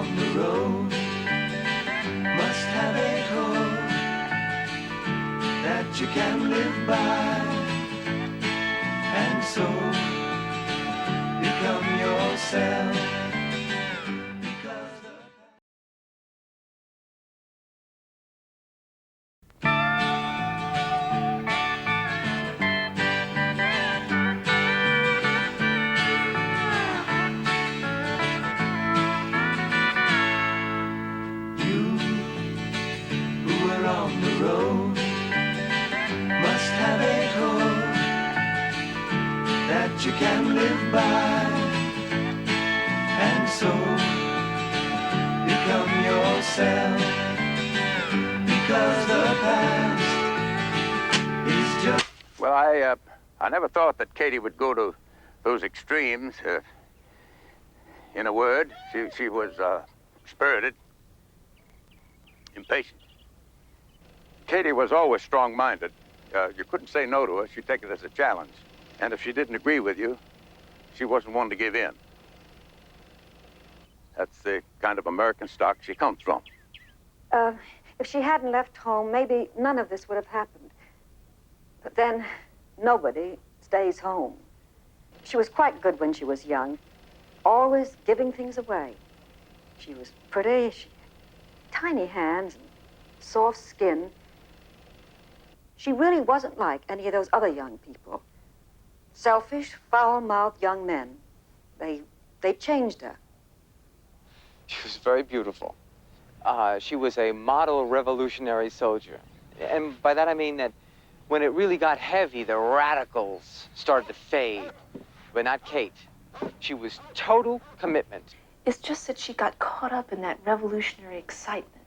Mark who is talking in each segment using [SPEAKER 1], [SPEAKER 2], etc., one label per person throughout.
[SPEAKER 1] on the road must have a code that you can live by, and so become yourself. You can live by, and so become yourself, because the past is just...
[SPEAKER 2] Well, I never thought that Katie would go to those extremes. In a word, she was spirited, impatient. Katie was always strong-minded. You couldn't say no to her. She'd take it as a challenge. And if she didn't agree with you, she wasn't one to give in. That's the kind of American stock she comes from.
[SPEAKER 3] If she hadn't left home, maybe none of this would have happened. But then, nobody stays home. She was quite good when she was young, always giving things away. She was pretty, she had tiny hands and soft skin. She really wasn't like any of those other young people. Selfish, foul-mouthed young men. They changed her.
[SPEAKER 4] She was very beautiful. She was a model revolutionary soldier. And by that I mean that when it really got heavy, the radicals started to fade. But not Kate. She was total commitment.
[SPEAKER 5] It's just that she got caught up in that revolutionary excitement.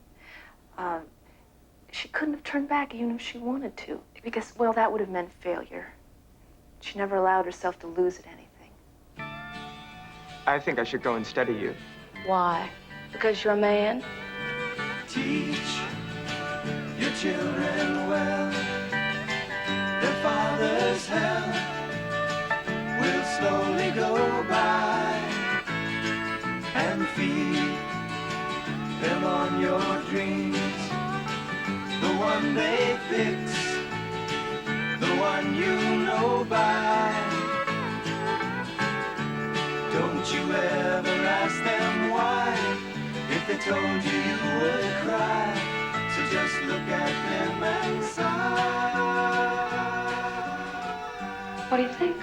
[SPEAKER 5] She couldn't have turned back even if she wanted to, because, well, that would have meant failure. She never allowed herself to lose at anything.
[SPEAKER 4] I think I should go and study you.
[SPEAKER 5] Why? Because you're a man?
[SPEAKER 1] Teach your children well. Their father's hell will slowly go by, and feed them on your dreams. The one they fix, the one you know by. Don't you ever ask them why. If they told you, you would cry. So just look at them and sigh.
[SPEAKER 5] What do you think?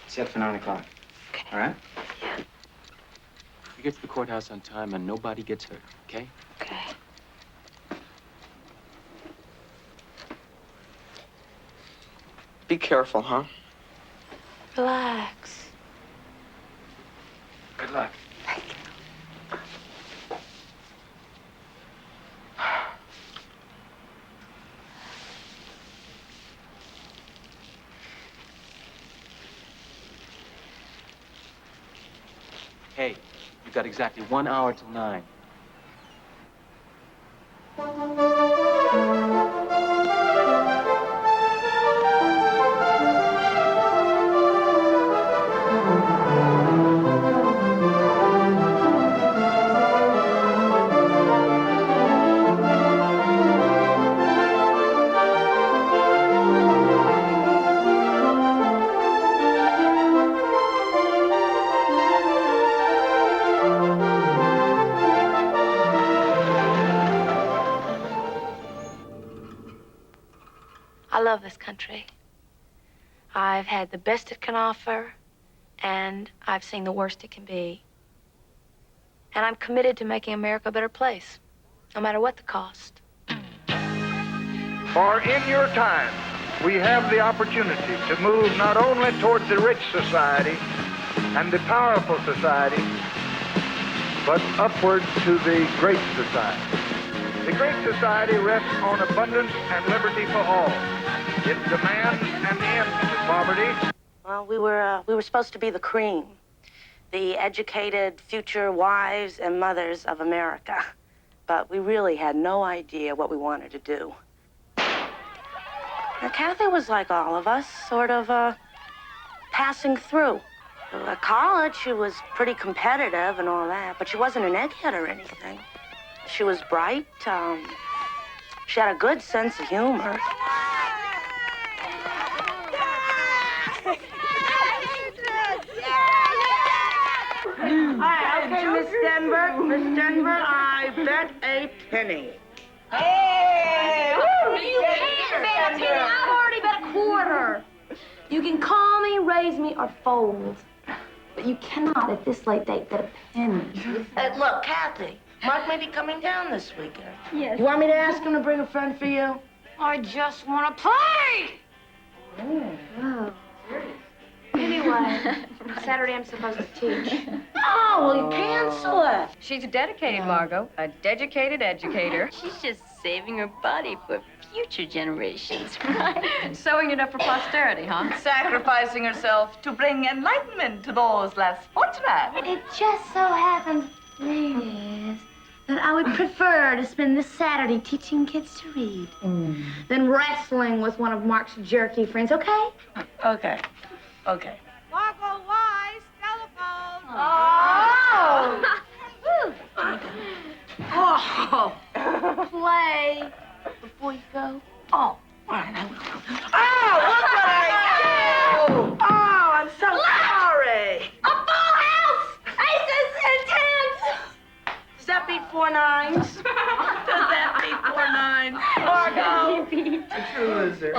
[SPEAKER 6] Set for 9 o'clock.
[SPEAKER 5] Okay.
[SPEAKER 6] All right?
[SPEAKER 5] Yeah.
[SPEAKER 6] We get to the courthouse on time and nobody gets hurt, okay?
[SPEAKER 5] Okay.
[SPEAKER 4] Be careful, huh?
[SPEAKER 5] Relax.
[SPEAKER 6] Good luck.
[SPEAKER 5] Thank you.
[SPEAKER 6] Hey, you got exactly 1 hour till 9.
[SPEAKER 5] I love this country. I've had the best it can offer, and I've seen the worst it can be. And I'm committed to making America a better place, no matter what the cost.
[SPEAKER 7] For in your time, we have the opportunity to move not only towards the rich society and the powerful society, but upward to the great society. The great society rests on abundance and liberty for all. It demands an end to poverty.
[SPEAKER 8] Well, we were supposed to be the cream, the educated future wives and mothers of America. But we really had no idea what we wanted to do. Now, Kathy was like all of us, sort of passing through. At college, she was pretty competitive and all that, but she wasn't an egghead or anything. She was bright. She had a good sense of humor. Hi, okay, Miss Denver. Miss Denver, I bet a penny.
[SPEAKER 5] Hey! Woo, you can't bet a penny. I've already bet a quarter. You can call me, raise me, or fold. But you cannot, at this late date, bet a penny.
[SPEAKER 8] Look, Kathy, Mark may be coming down this weekend.
[SPEAKER 5] Yes.
[SPEAKER 8] You want me to ask him to bring a friend for you?
[SPEAKER 5] I just want to play!
[SPEAKER 3] Oh.
[SPEAKER 5] Anyway, Saturday I'm supposed to teach.
[SPEAKER 8] Oh, well, you cancel it.
[SPEAKER 9] She's a dedicated, Margot. A dedicated educator.
[SPEAKER 10] She's just saving her body for future generations, right?
[SPEAKER 9] Sewing it up for posterity, huh? Sacrificing herself to bring enlightenment to those less fortunate.
[SPEAKER 5] It just so happens, ladies, that I would prefer to spend this Saturday teaching kids to read than wrestling with one of Mark's jerky friends, okay?
[SPEAKER 8] Okay. Okay.
[SPEAKER 11] Margot Wise, telephone.
[SPEAKER 5] Oh! Play before you go.
[SPEAKER 8] Oh, all right, I will. Oh, look what I do! Oh, I'm so sorry.
[SPEAKER 5] A full house! Aces and tens!
[SPEAKER 8] Does that beat 4 9s? Does that beat 4 9s? Margot.
[SPEAKER 11] A true loser.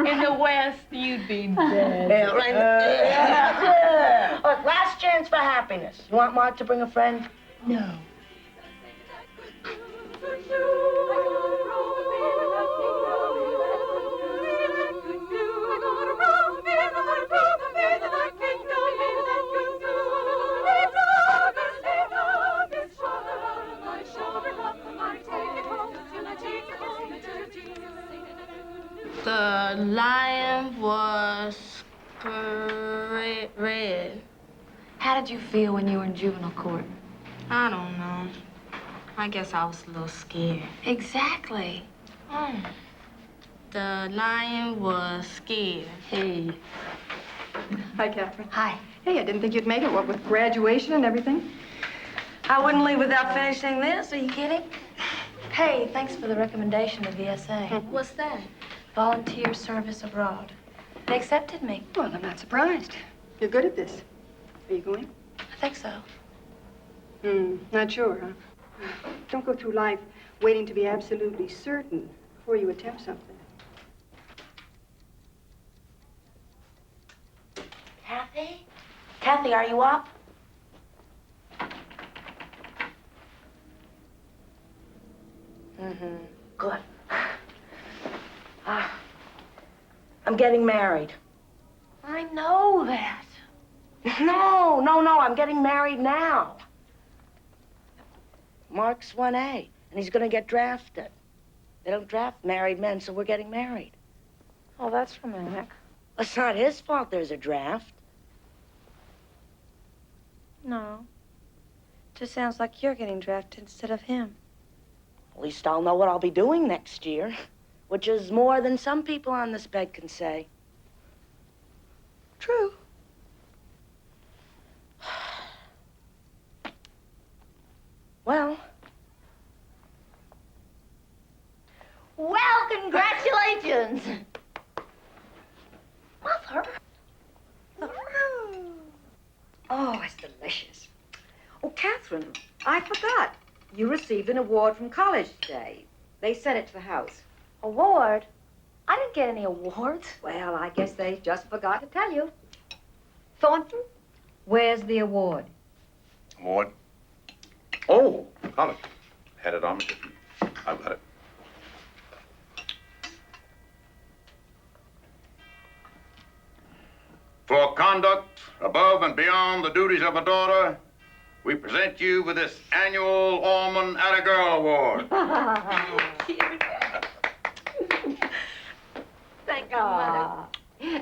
[SPEAKER 10] In the West, you'd be dead.
[SPEAKER 8] Yeah, right. Look, last chance for happiness. You want Mark to bring a friend?
[SPEAKER 10] No.
[SPEAKER 5] The lion was red.
[SPEAKER 10] How did you feel when you were in juvenile court?
[SPEAKER 5] I don't know. I guess I was a little scared.
[SPEAKER 10] Exactly.
[SPEAKER 5] The lion was scared.
[SPEAKER 10] Hey.
[SPEAKER 9] Hi, Catherine.
[SPEAKER 10] Hi.
[SPEAKER 9] Hey, I didn't think you'd make it, what, with graduation and everything?
[SPEAKER 8] I wouldn't leave without finishing this. Are you kidding?
[SPEAKER 5] Hey, thanks for the recommendation to VSA.
[SPEAKER 10] What's that?
[SPEAKER 5] Volunteer service abroad. They accepted me.
[SPEAKER 9] Well, I'm not surprised. You're good at this. Are you going?
[SPEAKER 5] I think so.
[SPEAKER 9] Not sure, huh? Don't go through life waiting to be absolutely certain before you attempt something.
[SPEAKER 8] Kathy? Kathy, are you up? Good. I'm getting married.
[SPEAKER 5] I know that.
[SPEAKER 8] No, I'm getting married now. Mark's 1A, and he's gonna get drafted. They don't draft married men, so we're getting married.
[SPEAKER 5] Oh, that's romantic.
[SPEAKER 8] It's not his fault there's a draft.
[SPEAKER 5] No. Just sounds like you're getting drafted instead of him.
[SPEAKER 8] At least I'll know what I'll be doing next year, which is more than some people on this bed can say.
[SPEAKER 5] True.
[SPEAKER 8] Well,
[SPEAKER 5] congratulations. Mother.
[SPEAKER 3] Oh, it's delicious. Oh, Catherine, I forgot. You received an award from college today. They sent it to the house.
[SPEAKER 5] Award? I didn't get any awards.
[SPEAKER 3] Well, I guess they just forgot to tell you. Thornton, where's the award?
[SPEAKER 2] Award? Oh, college. Had it on me. I've got it. For conduct above and beyond the duties of a daughter, we present you with this annual Orman Atta Girl Award.
[SPEAKER 3] Thank you, Mother.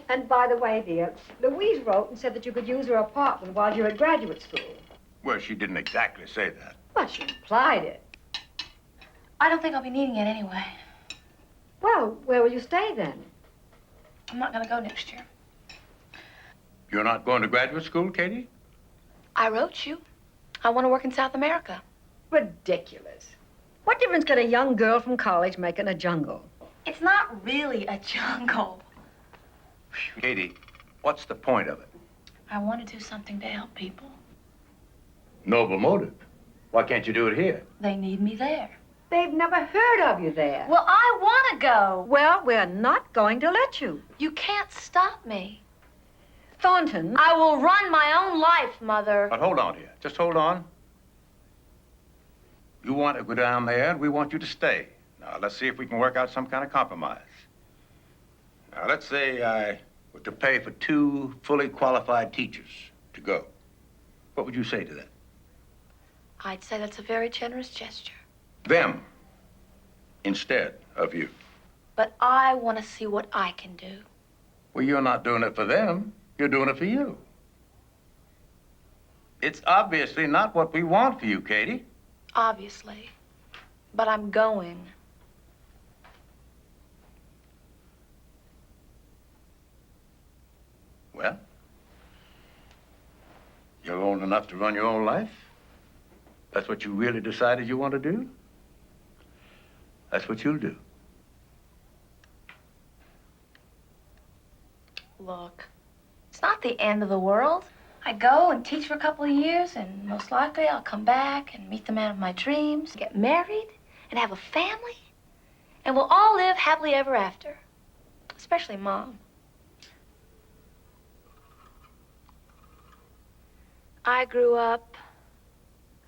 [SPEAKER 3] And by the way, dear, Louise wrote and said that you could use her apartment while you're at graduate school.
[SPEAKER 2] Well, she didn't exactly say that.
[SPEAKER 3] But she implied it.
[SPEAKER 5] I don't think I'll be needing it anyway.
[SPEAKER 3] Well, where will you stay then?
[SPEAKER 5] I'm not gonna go next year.
[SPEAKER 2] You're not going to graduate school, Katie?
[SPEAKER 5] I wrote you. I want to work in South America.
[SPEAKER 3] Ridiculous. What difference could a young girl from college make in a jungle?
[SPEAKER 5] It's not really a jungle.
[SPEAKER 2] Katie, what's the point of it?
[SPEAKER 5] I want to do something to help people.
[SPEAKER 2] Noble motive. Why can't you do it here?
[SPEAKER 5] They need me there.
[SPEAKER 3] They've never heard of you there.
[SPEAKER 5] Well, I want to go.
[SPEAKER 3] Well, we're not going to let you.
[SPEAKER 5] You can't stop me.
[SPEAKER 3] Thornton.
[SPEAKER 5] I will run my own life, Mother.
[SPEAKER 2] But hold on here. Just hold on. You want to go down there, and we want you to stay. Now, let's see if we can work out some kind of compromise. Now, let's say I were to pay for 2 fully qualified teachers to go. What would you say to that?
[SPEAKER 5] I'd say that's a very generous gesture.
[SPEAKER 2] Them, instead of you.
[SPEAKER 5] But I want to see what I can do.
[SPEAKER 2] Well, you're not doing it for them. You're doing it for you. It's obviously not what we want for you, Katie.
[SPEAKER 5] Obviously. But I'm going.
[SPEAKER 2] Well, you're old enough to run your own life. That's what you really decided you want to do. That's what you'll do.
[SPEAKER 5] Look, it's not the end of the world. I go and teach for a couple of years, and most likely I'll come back and meet the man of my dreams, get married, and have a family, and we'll all live happily ever after. Especially Mom. I grew up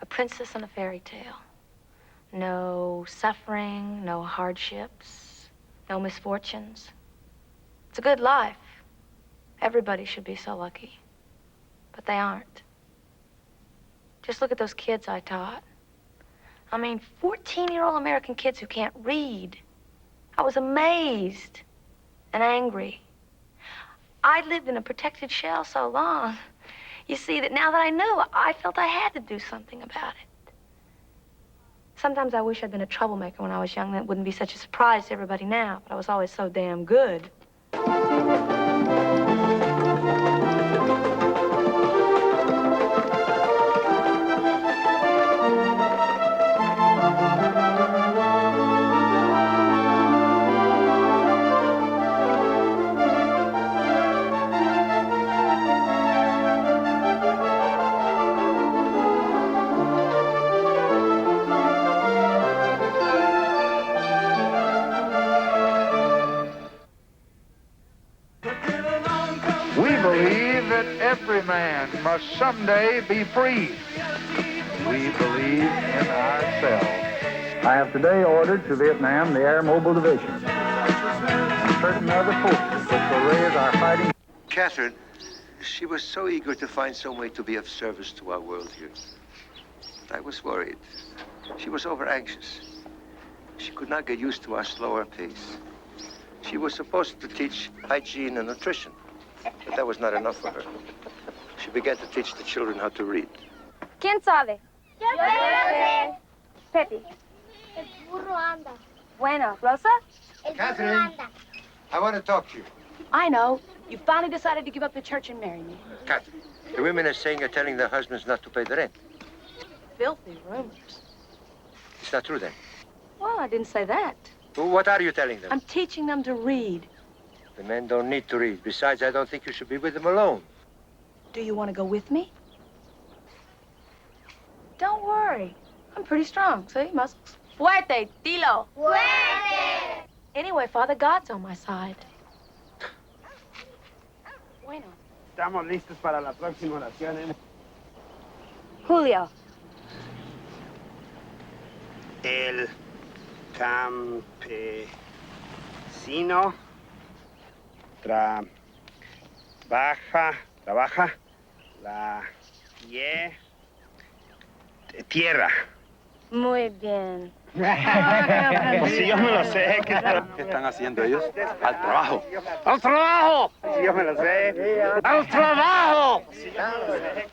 [SPEAKER 5] a princess in a fairy tale. No suffering, no hardships, no misfortunes. It's a good life. Everybody should be so lucky. But they aren't. Just look at those kids I taught. I mean, 14-year-old American kids who can't read. I was amazed and angry. I'd lived in a protected shell so long. You see, that now that I knew, I felt I had to do something about it. Sometimes I wish I'd been a troublemaker when I was young. That wouldn't be such a surprise to everybody now, but I was always so damn good.
[SPEAKER 7] Every man must someday be free. We believe in ourselves. I have today ordered to Vietnam the Air Mobile Division and certain other forces which will raise our fighting.
[SPEAKER 12] Catherine, she was so eager to find some way to be of service to our world here. But I was worried. She was over-anxious. She could not get used to our slower pace. She was supposed to teach hygiene and nutrition, but that was not enough for her. She began to teach the children how to read.
[SPEAKER 13] ¿Quién sabe?
[SPEAKER 14] Yo sé.
[SPEAKER 13] Pepe.
[SPEAKER 14] El burro anda.
[SPEAKER 13] Bueno, Rosa?
[SPEAKER 14] El burro
[SPEAKER 12] Catherine.
[SPEAKER 14] anda.
[SPEAKER 12] I want to talk to you.
[SPEAKER 8] I know. You finally decided to give up the church and marry me.
[SPEAKER 12] Catherine, the women are saying you're telling their husbands not to pay the rent.
[SPEAKER 8] Filthy rumors.
[SPEAKER 12] It's not true then.
[SPEAKER 8] Well, I didn't say that.
[SPEAKER 12] Well, what are you telling them?
[SPEAKER 8] I'm teaching them to read.
[SPEAKER 12] The men don't need to read. Besides, I don't think you should be with them alone.
[SPEAKER 8] Do you want to go with me? Don't worry. I'm pretty strong. See, muscles. Fuerte, dilo.
[SPEAKER 14] Fuerte.
[SPEAKER 5] Anyway, Father God's on my side.
[SPEAKER 8] Bueno.
[SPEAKER 11] Estamos listos para la próxima oración, ¿eh?
[SPEAKER 13] Julio.
[SPEAKER 11] El campesino trabaja la tierra.
[SPEAKER 13] Muy bien.
[SPEAKER 11] Pues si yo me lo sé. ¿Qué
[SPEAKER 6] están haciendo ellos? Al trabajo.
[SPEAKER 11] ¡Al trabajo! Si yo me lo sé. ¡Al trabajo! Si yo me lo sé.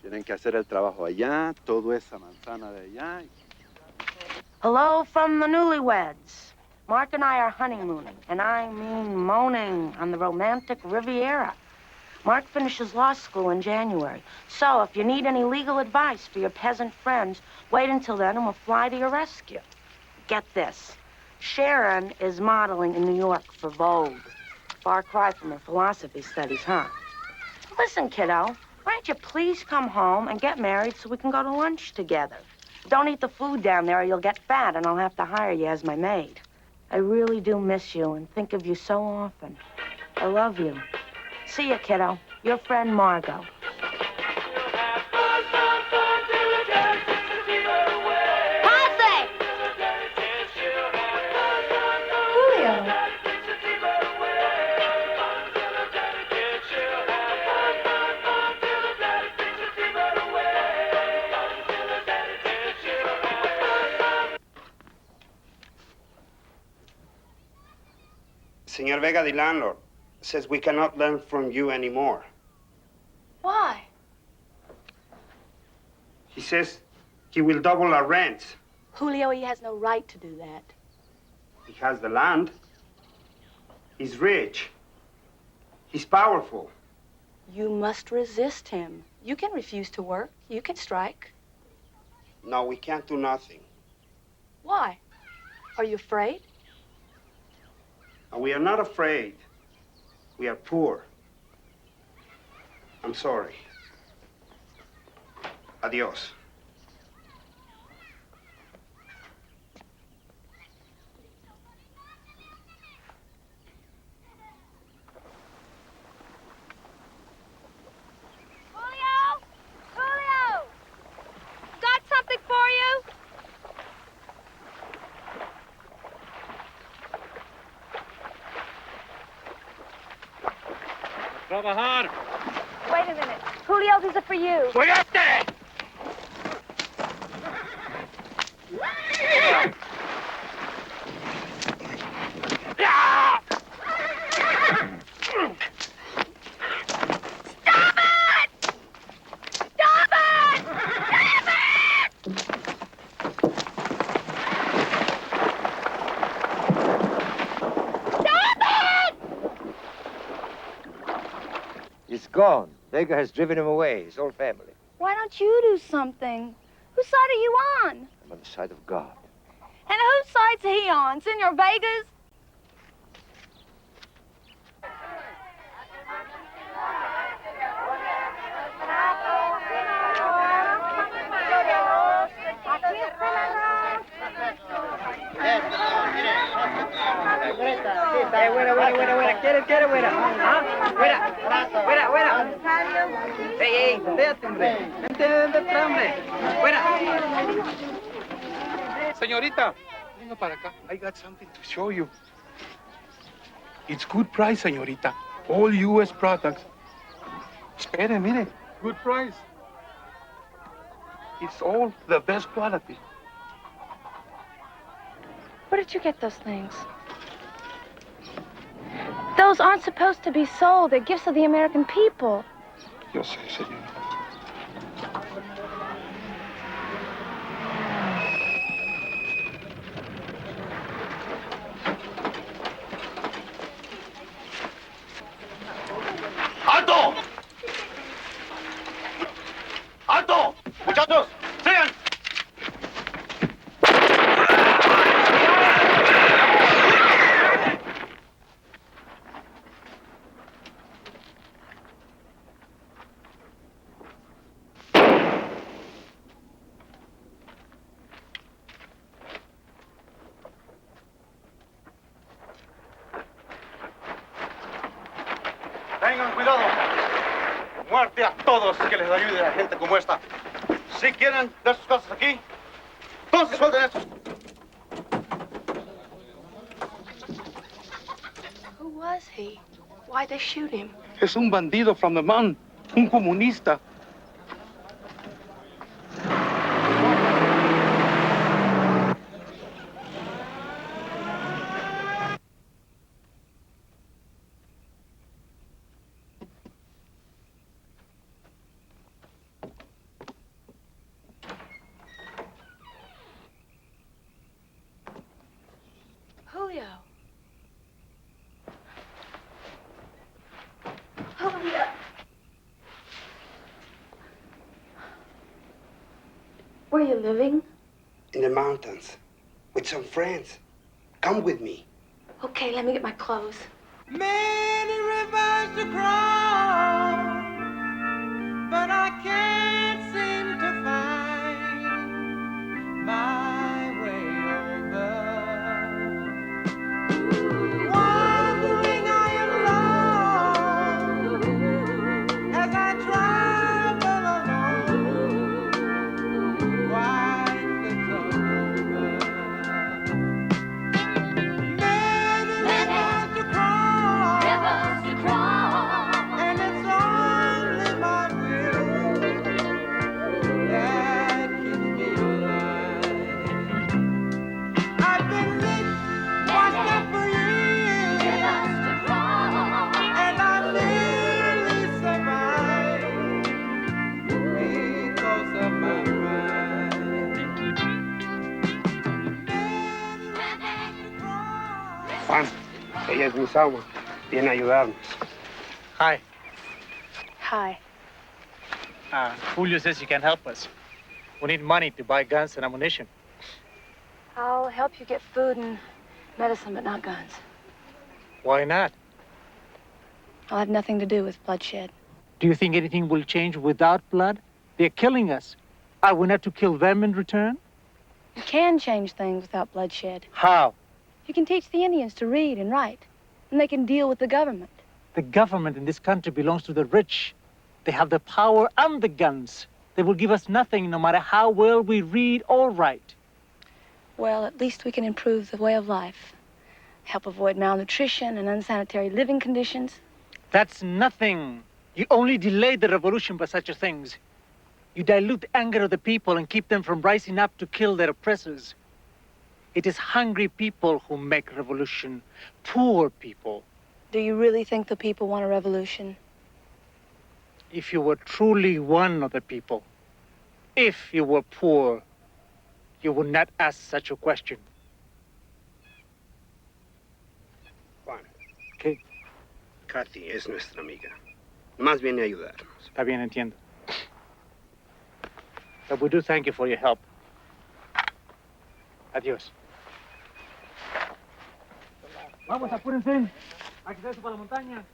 [SPEAKER 2] Tienen
[SPEAKER 15] que hacer el trabajo allá, toda esa manzana de allá.
[SPEAKER 8] Hello from the newlyweds. Mark and I are honeymooning, and I mean moaning on the romantic Riviera. Mark finishes law school in January. So if you need any legal advice for your peasant friends, wait until then and we'll fly to your rescue. Get this. Sharon is modeling in New York for Vogue. Far cry from her philosophy studies, huh? Listen, kiddo, why don't you please come home and get married so we can go to lunch together? Don't eat the food down there or you'll get fat and I'll have to hire you as my maid. I really do miss you and think of you so often. I love you. See ya, kiddo. Your friend, Margot.
[SPEAKER 11] Senor Vega, the landlord, says we cannot learn from you anymore.
[SPEAKER 5] Why?
[SPEAKER 11] He says he will double our rent.
[SPEAKER 5] Julio, he has no right to do that.
[SPEAKER 11] He has the land. He's rich. He's powerful.
[SPEAKER 5] You must resist him. You can refuse to work. You can strike.
[SPEAKER 11] No, we can't do nothing.
[SPEAKER 5] Why? Are you afraid?
[SPEAKER 11] We are not afraid. We are poor. I'm sorry. Adios.
[SPEAKER 14] Julio! Got something for you?
[SPEAKER 11] Trabajar.
[SPEAKER 13] Wait a minute. Julio, these are for you.
[SPEAKER 11] ¡Soy este!
[SPEAKER 16] He's gone. Vega has driven him away, his whole family.
[SPEAKER 13] Why don't you do something? Whose side are you on?
[SPEAKER 16] I'm on the side of God.
[SPEAKER 13] And whose side's he on? Senor Vega's?
[SPEAKER 17] Güera. ¿Quieres, güera? ¿Ah? Güera. Ey, véate, hombre. Vente atrás, hombre. Güera.
[SPEAKER 18] Señorita, venga para acá. I got something to show you. It's good price, señorita. All U.S. products. Espere, mire. Good price. It's all the best quality.
[SPEAKER 5] Where did you get those things? Those aren't supposed to be sold. They're gifts of the American people.
[SPEAKER 18] Yo sé, señorita.
[SPEAKER 2] ¡Alto! ¡Alto! ¡Muchachos! ¡Sigan! Tengan cuidado. Muerte a todos que les ayude a gente como esta. Si quieren dar sus cosas aquí, entonces suelten esto.
[SPEAKER 5] Who was he? Why'd they shoot him?
[SPEAKER 18] Es un bandido from the mountain. Un comunista.
[SPEAKER 5] you living?
[SPEAKER 19] In the mountains, with some friends. Come with me.
[SPEAKER 5] Okay, let me get my clothes.
[SPEAKER 1] Many rivers to cross, but I can't seem to find my way over. Wondering I am lost as I travel alone. White cliffs of Dover. Many rivers to cross, and it's only my will that keeps me alive. I've been lit, washed up for years, and I nearly survived because of my
[SPEAKER 19] Juan, ella es mi Sauma. Viene a ayudarnos.
[SPEAKER 20] Hi.
[SPEAKER 5] Hi.
[SPEAKER 20] Julio says you can help us. We need money to buy guns and ammunition.
[SPEAKER 5] I'll help you get food and medicine, but not guns.
[SPEAKER 20] Why not?
[SPEAKER 5] I'll have nothing to do with bloodshed.
[SPEAKER 20] Do you think anything will change without blood? They're killing us. Are we not to kill them in return?
[SPEAKER 5] You can change things without bloodshed.
[SPEAKER 20] How?
[SPEAKER 5] You can teach the Indians to read and write, and they can deal with the government.
[SPEAKER 20] The government in this country belongs to the rich. They have the power and the guns. They will give us nothing no matter how well we read or write.
[SPEAKER 5] Well, at least we can improve the way of life. Help avoid malnutrition and unsanitary living conditions.
[SPEAKER 20] That's nothing. You only delay the revolution by such things. You dilute the anger of the people and keep them from rising up to kill their oppressors. It is hungry people who make revolution, poor people.
[SPEAKER 5] Do you really think the people want a revolution?
[SPEAKER 20] If you were truly one of the people, if you were poor, you would not ask such a question.
[SPEAKER 19] Juan.
[SPEAKER 20] ¿Qué?
[SPEAKER 19] Kathy es nuestra amiga. Más viene a ayudarnos.
[SPEAKER 20] Está bien, entiendo. But we do thank you for your help. Adiós. Vamos, apúrense. Hay que hacer para la montaña.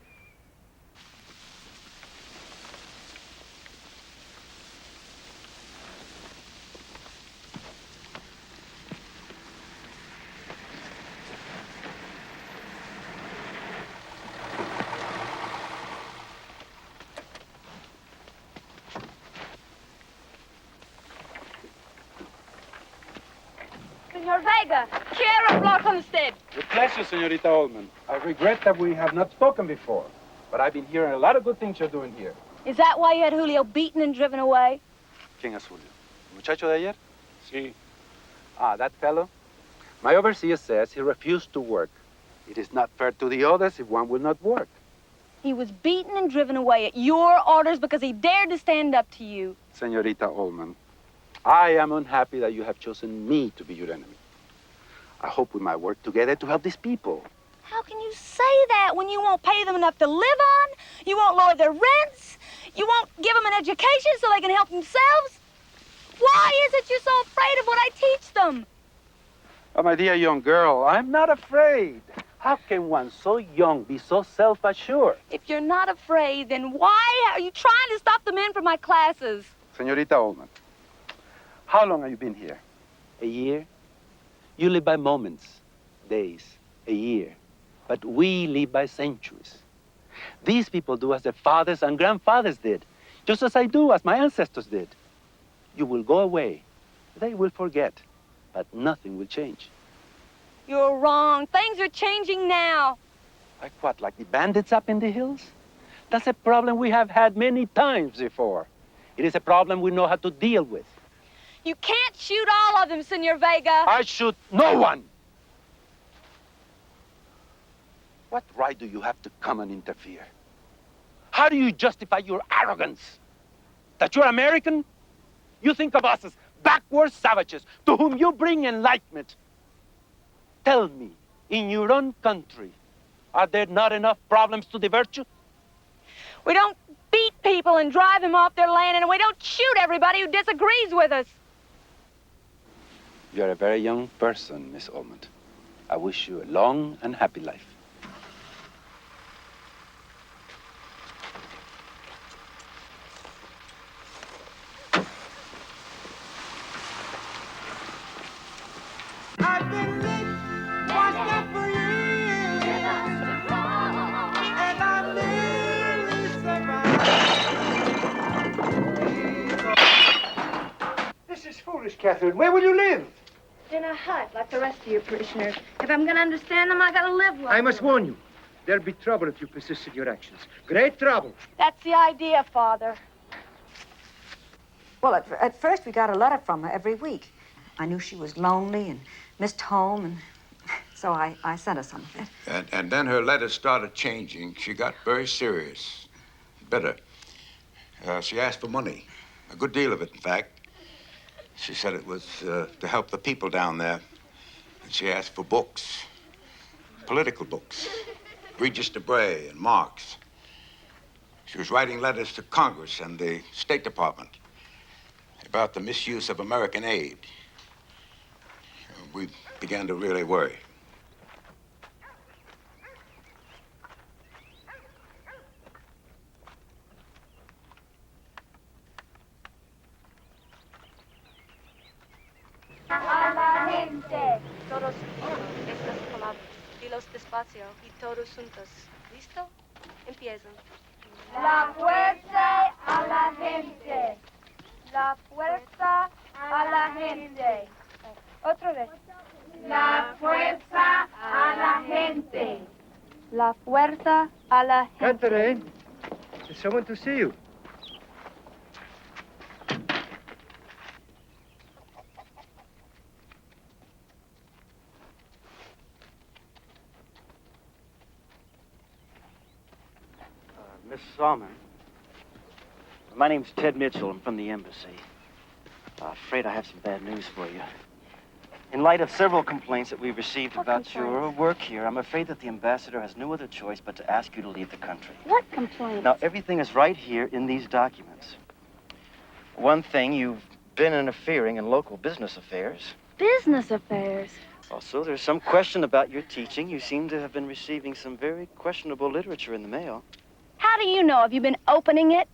[SPEAKER 14] Senor Vega, quiero hablar con usted.
[SPEAKER 15] With pleasure, Senorita Ullman. I regret that we have not spoken before, but I've been hearing a lot of good things you're doing here.
[SPEAKER 13] Is that why you had Julio beaten and driven away?
[SPEAKER 15] ¿Quién es Julio? ¿El muchacho de ayer?
[SPEAKER 18] Sí.
[SPEAKER 15] Ah, that fellow? My overseer says he refused to work. It is not fair to the others if one will not work.
[SPEAKER 13] He was beaten and driven away at your orders because he dared to stand up to you.
[SPEAKER 15] Senorita Ullman, I am unhappy that you have chosen me to be your enemy. I hope we might work together to help these people.
[SPEAKER 13] How can you say that when you won't pay them enough to live on? You won't lower their rents? You won't give them an education so they can help themselves? Why is it you're so afraid of what I teach them?
[SPEAKER 15] Oh, my dear young girl, I'm not afraid. How can one so young be so self-assured?
[SPEAKER 13] If you're not afraid, then why are you trying to stop the men from my classes?
[SPEAKER 15] Senorita Ullman, how long have you been here? A year? You live by moments, days, a year. But we live by centuries. These people do as their fathers and grandfathers did, just as I do, as my ancestors did. You will go away. They will forget, but nothing will change.
[SPEAKER 13] You're wrong. Things are changing now.
[SPEAKER 15] Like what, like the bandits up in the hills? That's a problem we have had many times before. It is a problem we know how to deal with.
[SPEAKER 13] You can't shoot all of them, Senor Vega.
[SPEAKER 15] I shoot no one. What right do you have to come and interfere? How do you justify your arrogance? That you're American? You think of us as backward savages to whom you bring enlightenment. Tell me, in your own country, are there not enough problems to divert you?
[SPEAKER 13] We don't beat people and drive them off their land, and we don't shoot everybody who disagrees with us.
[SPEAKER 15] You're a very young person, Miss Almond. I wish you a long and happy life.
[SPEAKER 1] I've been lit, watched out for years, and I nearly survived.
[SPEAKER 7] This is foolish, Catherine. Where will you live?
[SPEAKER 8] In a hut, like the rest of your parishioners. If I'm gonna understand them, I gotta live like
[SPEAKER 7] I must warn you. There'll be trouble if you persist in your actions. Great trouble.
[SPEAKER 8] That's the idea, Father.
[SPEAKER 3] Well, at first we got a letter from her every week. I knew she was lonely and missed home, and so I sent her some of it.
[SPEAKER 2] And then her letters started changing. She got very serious, bitter. She asked for money, a good deal of it, in fact. She said it was to help the people down there. And she asked for books, political books, Regis Debray and Marx. She was writing letters to Congress and the State Department about the misuse of American aid. We began to really worry.
[SPEAKER 13] A la gente. Todos estas palabras. Dilos despacio y todos juntos. ¿Listo? Empiezan. La fuerza a la gente. La fuerza a la gente. Otra vez. La fuerza a la gente. La fuerza a la gente.
[SPEAKER 7] Katherine, there's someone to see you.
[SPEAKER 21] Miss Salmon, my name's Ted Mitchell. I'm from the embassy. Afraid I have some bad news for you. In light of several complaints that we've received about your work here, I'm afraid that the ambassador has no other choice but to ask you to leave the country.
[SPEAKER 13] What complaints?
[SPEAKER 21] Now, everything is right here in these documents. One thing, you've been interfering in local business affairs.
[SPEAKER 13] Business affairs.
[SPEAKER 21] Also, there's some question about your teaching. You seem to have been receiving some very questionable literature in the mail.
[SPEAKER 13] How do you know? Have you been opening it?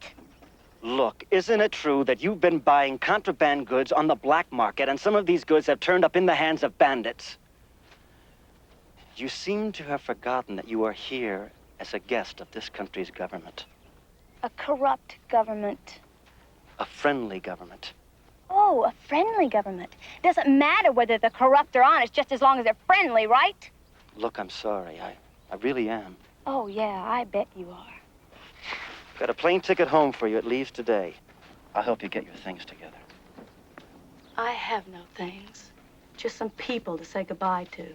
[SPEAKER 21] Look, isn't it true that you've been buying contraband goods on the black market, and some of these goods have turned up in the hands of bandits? You seem to have forgotten that you are here as a guest of this country's government.
[SPEAKER 13] A corrupt government.
[SPEAKER 21] A friendly government.
[SPEAKER 13] Oh, a friendly government. Doesn't matter whether they're corrupt or honest, just as long as they're friendly, right?
[SPEAKER 21] Look, I'm sorry. I really am.
[SPEAKER 13] Oh, yeah, I bet you are.
[SPEAKER 21] Got a plane ticket home for you. It leaves today. I'll help you get your things together.
[SPEAKER 5] I have no things. Just some people to say goodbye to.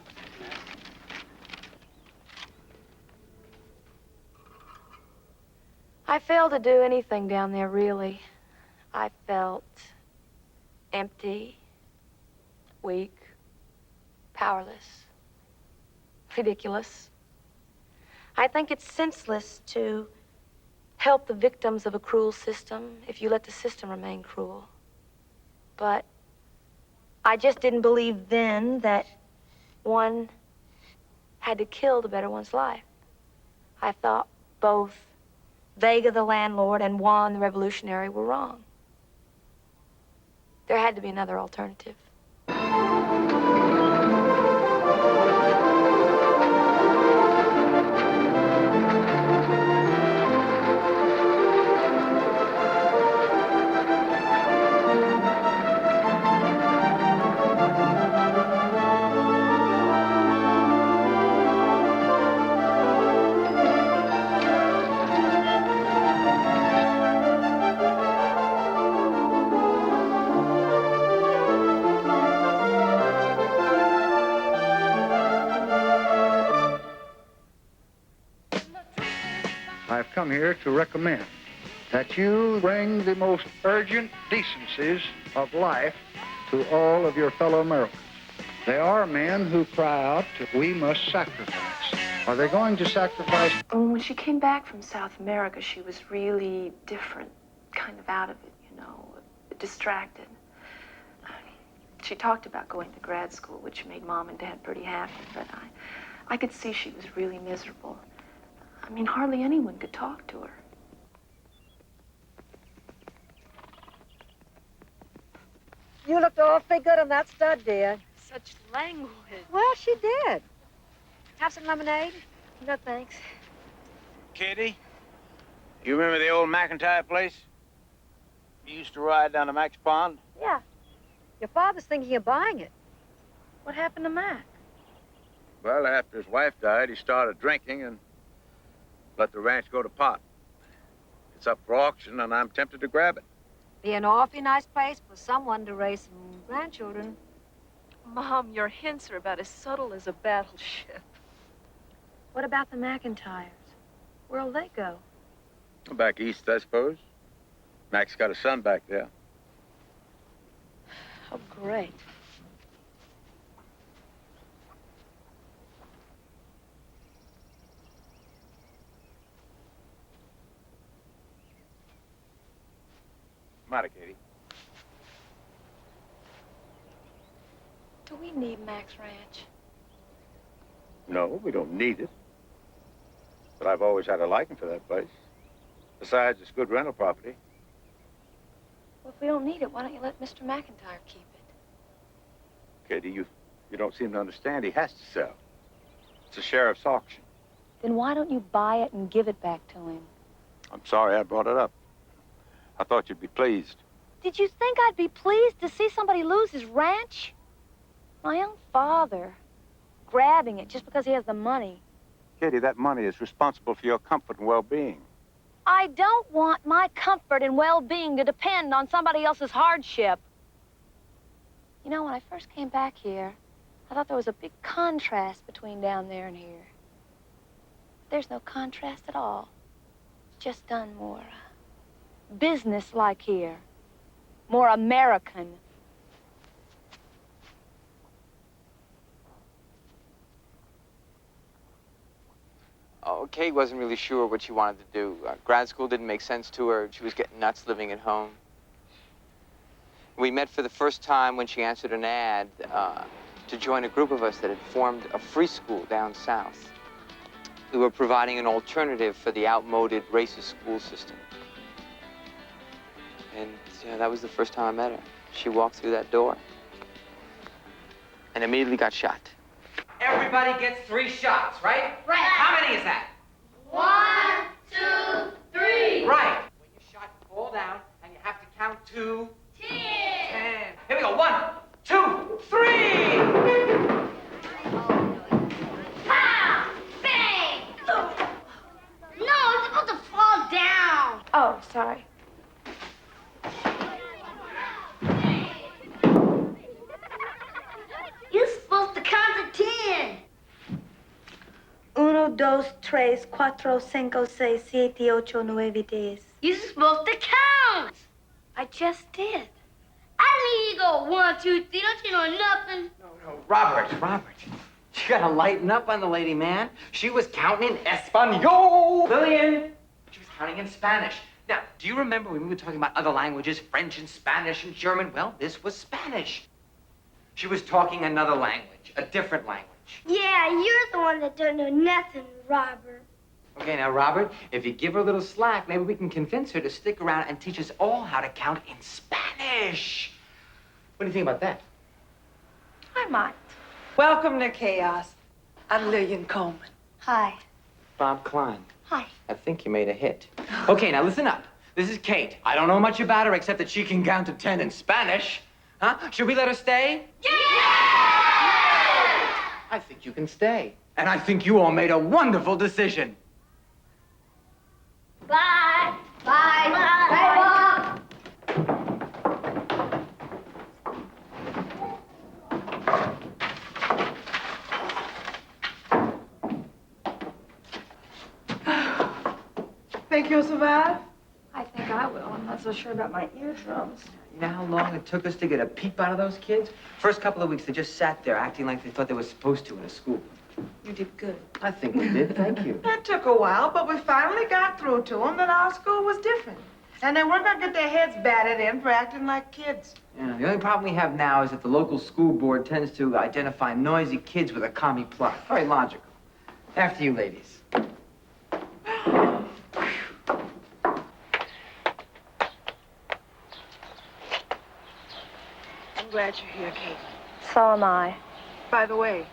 [SPEAKER 5] I failed to do anything down there, really. I felt empty, weak, powerless, ridiculous. I think it's senseless to help the victims of a cruel system if you let the system remain cruel. But I just didn't believe then that one had to kill to better one's life. I thought both Vega the landlord and Juan the revolutionary were wrong. There had to be another alternative.
[SPEAKER 7] I've come here to recommend that you bring the most urgent decencies of life to all of your fellow Americans. There are men who cry out, we must sacrifice. Are they going to sacrifice?
[SPEAKER 5] When she came back from South America, she was really different, kind of out of it, you know, distracted. She talked about going to grad school, which made Mom and Dad pretty happy, but I could see she was really miserable. I mean, hardly anyone could talk to her.
[SPEAKER 3] You looked awfully good on that stud, dear.
[SPEAKER 5] Such language.
[SPEAKER 3] Well, she did. Have some lemonade?
[SPEAKER 13] No, thanks.
[SPEAKER 2] Kitty, you remember the old McIntyre place? You used to ride down to Mac's Pond?
[SPEAKER 3] Yeah. Your father's thinking of buying it.
[SPEAKER 5] What happened to Mac?
[SPEAKER 2] Well, after his wife died, he started drinking and let the ranch go to pot. It's up for auction, and I'm tempted to grab it.
[SPEAKER 3] Be an awfully nice place for someone to raise some grandchildren.
[SPEAKER 5] Mom, your hints are about as subtle as a battleship. What about the McIntyres? Where'll they go?
[SPEAKER 2] Back east, I suppose. Mac's got a son back there.
[SPEAKER 5] Oh, great.
[SPEAKER 2] Matter, Katie.
[SPEAKER 5] Do we need Mac's ranch?
[SPEAKER 2] No, we don't need it. But I've always had a liking for that place. Besides, it's good rental property.
[SPEAKER 5] Well, if we don't need it, why don't you let Mr. McIntyre keep it?
[SPEAKER 2] Katie, you don't seem to understand. He has to sell. It's a sheriff's auction.
[SPEAKER 5] Then why don't you buy it and give it back to him?
[SPEAKER 2] I'm sorry I brought it up. I thought you'd be pleased.
[SPEAKER 13] Did you think I'd be pleased to see somebody lose his ranch?
[SPEAKER 5] My own father, grabbing it just because he has the money.
[SPEAKER 2] Katie, that money is responsible for your comfort and well-being.
[SPEAKER 13] I don't want my comfort and well-being to depend on somebody else's hardship.
[SPEAKER 5] You know, when I first came back here, I thought there was a big contrast between down there and here. There's no contrast at all. It's just done more business-like here. More American.
[SPEAKER 6] Oh, Kate wasn't really sure what she wanted to do. Grad school didn't make sense to her. She was getting nuts living at home. We met for the first time when she answered an ad to join a group of us that had formed a free school down south. We were providing an alternative for the outmoded racist school system. And that was the first time I met her. She walked through that door and immediately got shot.
[SPEAKER 17] Everybody gets 3 shots, right?
[SPEAKER 13] Right.
[SPEAKER 17] How many is that?
[SPEAKER 13] 1, 2, 3.
[SPEAKER 17] Right. When you're shot, you fall down, and you have to count to
[SPEAKER 13] 10.
[SPEAKER 17] 10. Here we go. 1, 2, 3.
[SPEAKER 13] Pow! Bang! No, it's supposed to fall down.
[SPEAKER 5] Oh, sorry.
[SPEAKER 13] You're supposed to count to 10.
[SPEAKER 14] 1, 2, 3, 4, 5, 6, 7, 8, 9, 10.
[SPEAKER 13] You're supposed to count.
[SPEAKER 5] I just did.
[SPEAKER 13] I need you to go 1, 2, 3. Don't you know nothing?
[SPEAKER 17] No, Robert. You gotta lighten up on the lady, man. She was counting in Espanol. Lillian. She was counting in Spanish. Now, do you remember when we were talking about other languages, French and Spanish and German? Well, this was Spanish. She was talking another language, a different language.
[SPEAKER 13] Yeah, you're the one that don't know nothing, Robert.
[SPEAKER 17] Okay, now, Robert, if you give her a little slack, maybe we can convince her to stick around and teach us all how to count in Spanish. What do you think about that?
[SPEAKER 5] I might.
[SPEAKER 4] Welcome to Chaos. I'm Lillian Coleman.
[SPEAKER 13] Hi.
[SPEAKER 6] Bob Klein.
[SPEAKER 13] Hi.
[SPEAKER 6] I think you made a hit.
[SPEAKER 17] Okay, now listen up. This is Kate. I don't know much about her except that she can count to 10 in Spanish. Huh? Should we let her stay?
[SPEAKER 13] Yeah!
[SPEAKER 17] I think you can stay. And I think you all made a wonderful decision.
[SPEAKER 13] Bye. Bye. Bye. Bye, Bob.
[SPEAKER 4] Think you'll survive?
[SPEAKER 5] I think I will. I'm not so sure about my eardrums.
[SPEAKER 17] You know how long it took us to get a peep out of those kids? First couple of weeks, they just sat there acting like they thought they were supposed to in a school.
[SPEAKER 4] You did good.
[SPEAKER 17] I think we did. Thank you.
[SPEAKER 4] It took a while, but we finally got through to them that our school was different. And they weren't going to get their heads batted in for acting like kids.
[SPEAKER 6] Yeah, the only problem we have now is that the local school board tends to identify noisy kids with a commie plot. Very logical. After you, ladies.
[SPEAKER 4] I'm glad you're here, Kate.
[SPEAKER 8] So am I.
[SPEAKER 4] By the way,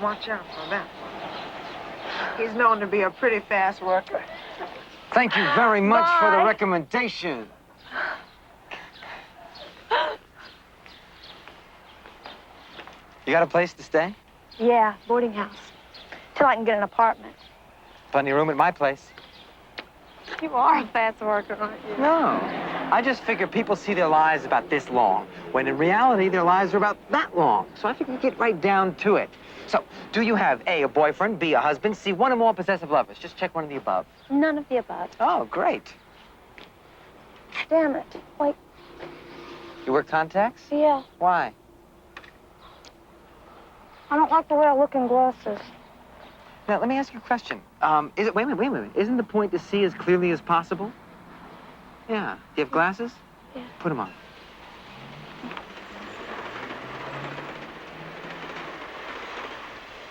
[SPEAKER 4] watch out for that one. He's known to be a pretty fast worker.
[SPEAKER 6] Thank you very much for the
[SPEAKER 8] Bye.
[SPEAKER 6] recommendation. You got a place to stay?
[SPEAKER 8] Yeah, boarding house. Till I can get an apartment.
[SPEAKER 6] Plenty of room at my place.
[SPEAKER 8] You are a fast worker, aren't you?
[SPEAKER 6] No. I just figure people see their lives about this long, when in reality, their lives are about that long. So I figure you get right down to it. So, do you have A, a boyfriend, B, a husband, C, one or more possessive lovers? Just check one of the above.
[SPEAKER 8] None of the above.
[SPEAKER 6] Oh, great.
[SPEAKER 8] Damn it. Wait.
[SPEAKER 6] You wear contacts?
[SPEAKER 8] Yeah.
[SPEAKER 6] Why?
[SPEAKER 8] I don't like the way I look in glasses.
[SPEAKER 6] Now, let me ask you a question. Wait a minute. Isn't the point to see as clearly as possible? Yeah. Do you have glasses?
[SPEAKER 8] Yeah.
[SPEAKER 6] Put them on.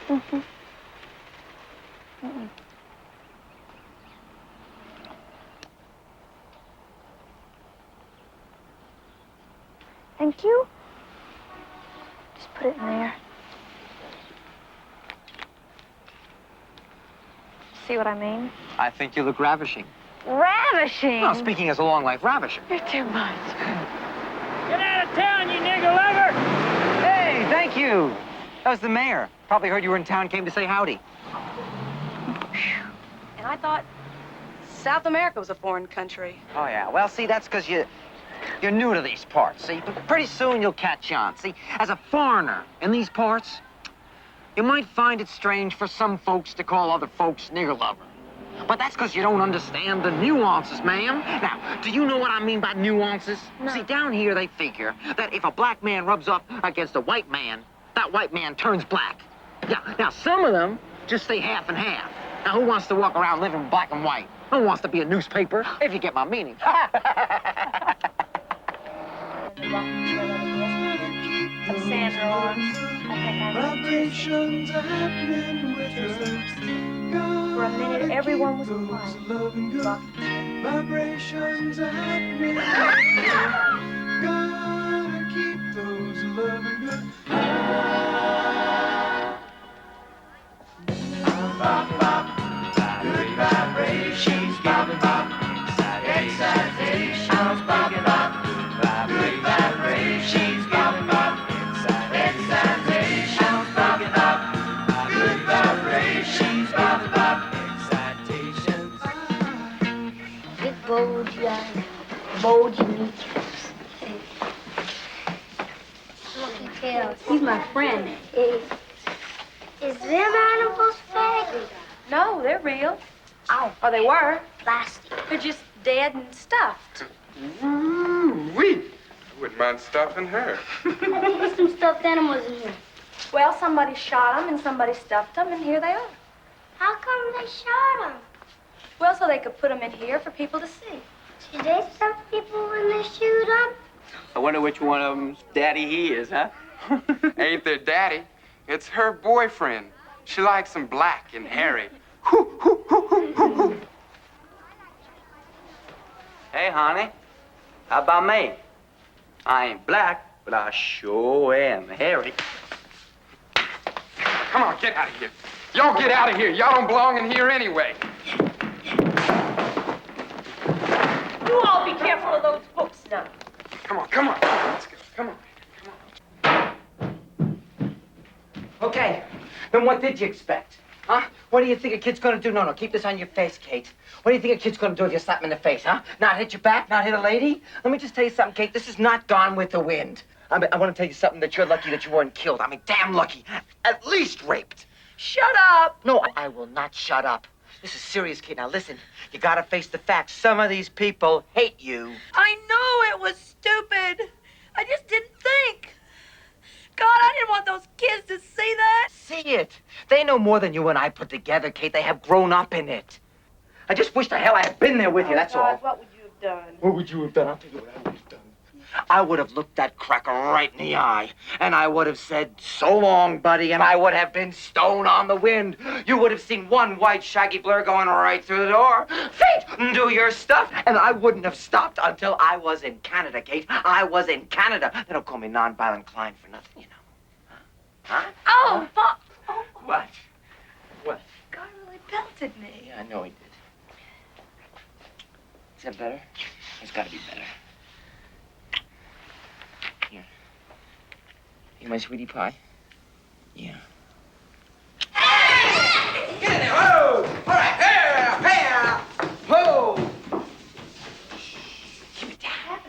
[SPEAKER 8] Mm-hmm. Mm-mm. Thank you. Just put it in there. See what I mean?
[SPEAKER 6] I think you look ravishing.
[SPEAKER 8] Ravishing?
[SPEAKER 6] No, speaking as a long-life ravisher.
[SPEAKER 8] You're too much.
[SPEAKER 11] Get out of town, you nigger lover!
[SPEAKER 6] Hey, thank you. That was the mayor. Probably heard you were in town, came to say howdy.
[SPEAKER 10] And I thought South America was a foreign country.
[SPEAKER 6] Oh, yeah. Well, see, that's because you're new to these parts, see? But pretty soon you'll catch on. See, as a foreigner in these parts, you might find it strange for some folks to call other folks nigger lover. But that's because you don't understand the nuances, ma'am. Now, do you know what I mean by nuances?
[SPEAKER 8] No.
[SPEAKER 6] See, down here they figure that if a black man rubs up against a white man, that white man turns black. Yeah, now some of them just say half and half. Now, who wants to walk around living black and white? Who wants to be a newspaper, if you get my meaning?
[SPEAKER 1] Vibrations happening with her.
[SPEAKER 8] For a minute, everyone was quiet.
[SPEAKER 1] Vibrations happening with her. Gotta keep those loving good. Good vibrations, bop, bop. Excitations, bop, bop. Good vibrations, bop, bop. Excitations, bop, bop. Good vibrations, bop, bop. Excitations.
[SPEAKER 13] Big bulgy eyes, bulgy kneecaps. Lucky tails. He's my friend. Is them animals fake?
[SPEAKER 10] No, they're real.
[SPEAKER 13] Oh.
[SPEAKER 10] Or they were.
[SPEAKER 13] Plastic.
[SPEAKER 10] They're just dead and stuffed.
[SPEAKER 18] Ooh-wee. I wouldn't mind stuffing her.
[SPEAKER 13] There's some stuffed animals in here.
[SPEAKER 10] Well, somebody shot them and somebody stuffed them, and here they are.
[SPEAKER 13] How come they shot them?
[SPEAKER 10] Well, so they could put them in here for people to see.
[SPEAKER 13] Do they stuff people when they shoot them?
[SPEAKER 17] I wonder which one of them's daddy he is, huh?
[SPEAKER 18] Ain't their daddy. It's her boyfriend. She likes him black and hairy.
[SPEAKER 17] Hey, honey, how about me? I ain't black, but I sure am hairy.
[SPEAKER 18] Come on, get out of here. Y'all get out of here. Y'all don't belong in here anyway.
[SPEAKER 10] You all be careful of those books now.
[SPEAKER 18] Come on, come on. Let's go. Come on.
[SPEAKER 6] Okay, then what did you expect? Huh? What do you think a kid's gonna do? No, keep this on your face, Kate. What do you think a kid's gonna do if you slap him in the face, huh? Not hit your back? Not hit a lady? Let me just tell you something, Kate. This is not Gone with the Wind. I want to tell you something, that you're lucky that you weren't killed. I mean, damn lucky. At least raped.
[SPEAKER 10] Shut up!
[SPEAKER 6] No, I will not shut up. This is serious, Kate. Now, listen. You gotta face the facts. Some of these people hate you.
[SPEAKER 10] I know it was stupid. I just didn't think. God, I didn't want those kids to see that.
[SPEAKER 6] See it. They know more than you and I put together, Kate. They have grown up in it. I just wish the hell I had been there with you, that's
[SPEAKER 10] God,
[SPEAKER 6] all.
[SPEAKER 10] what would you have done?
[SPEAKER 6] What would you have done? I'll tell you what I would have done.
[SPEAKER 17] I would have looked that cracker right in the eye, and I would have said, "So long, buddy," and I would have been stone on the wind. You would have seen one white shaggy blur going right through the door. Fate, do your stuff. And I wouldn't have stopped until I was in Canada, Kate. I was in Canada. They don't call me nonviolent Klein for nothing, you know. Huh?
[SPEAKER 10] Oh, Bob. Oh,
[SPEAKER 17] What? What?
[SPEAKER 10] God really pelted me.
[SPEAKER 17] Yeah, I know he did. Is that better? It's got to be better. Here. You my sweetie pie? Yeah.
[SPEAKER 11] Get in there! Whoa! All right, here! Whoa!
[SPEAKER 4] Keep it down.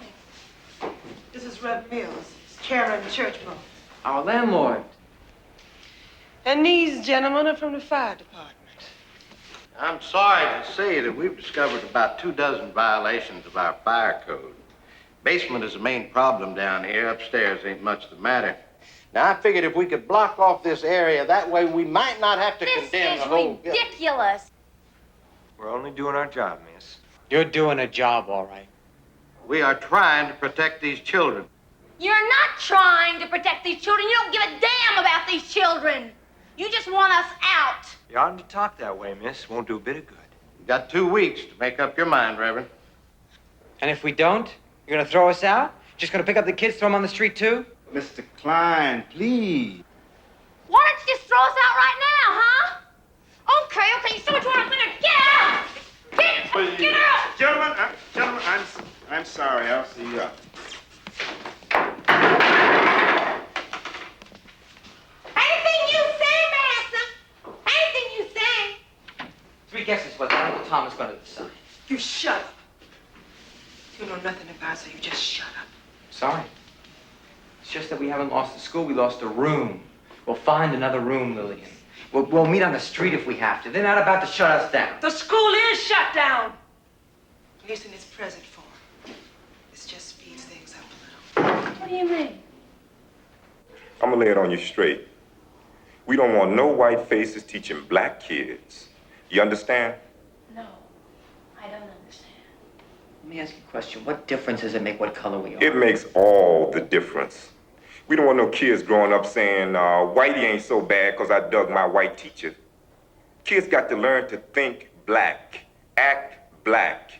[SPEAKER 4] This is Rev Mills, chairman of the church board.
[SPEAKER 17] Our landlord.
[SPEAKER 4] And these gentlemen are from the fire department.
[SPEAKER 2] I'm sorry to say that we've discovered about 24 violations of our fire code. Basement is the main problem down here. Upstairs ain't much the matter. Now, I figured if we could block off this area, that way we might not have to condemn the whole...
[SPEAKER 13] This is ridiculous.
[SPEAKER 16] We're only doing our job, miss.
[SPEAKER 17] You're doing a job, all right.
[SPEAKER 2] We are trying to protect these children.
[SPEAKER 13] You're not trying to protect these children. You don't give a damn about these children. You just want us out.
[SPEAKER 16] You oughtn't to talk that way, miss. Won't do a bit of good.
[SPEAKER 2] You got 2 weeks to make up your mind, Reverend.
[SPEAKER 17] And if we don't, you're gonna throw us out? Just gonna pick up the kids, throw them on the street, too?
[SPEAKER 2] Mr. Klein, please.
[SPEAKER 13] Why don't you just throw us out right now, huh? Okay, you see what you want to do. Get out! Get out!
[SPEAKER 9] Gentlemen, I'm sorry. I'll see you up.
[SPEAKER 13] Anything you say, Master. Anything you say.
[SPEAKER 17] 3 guesses what Uncle Tom is gonna decide.
[SPEAKER 4] You shut up. You know nothing about, so you just shut up.
[SPEAKER 17] Sorry. It's just that we haven't lost the school, we lost a room. We'll find another room, Lillian. We'll meet on the street if we have to. They're not about to shut us down.
[SPEAKER 4] The school is shut down. At least in its present form. This just speeds things up a little.
[SPEAKER 13] What do you mean?
[SPEAKER 22] I'm gonna lay it on you straight. We don't want no white faces teaching black kids. You understand?
[SPEAKER 13] No, I don't understand.
[SPEAKER 17] Let me ask you a question. What difference does it make what color we are?
[SPEAKER 22] It makes all the difference. We don't want no kids growing up saying, Whitey ain't so bad because I dug my white teacher. Kids got to learn to think black, act black,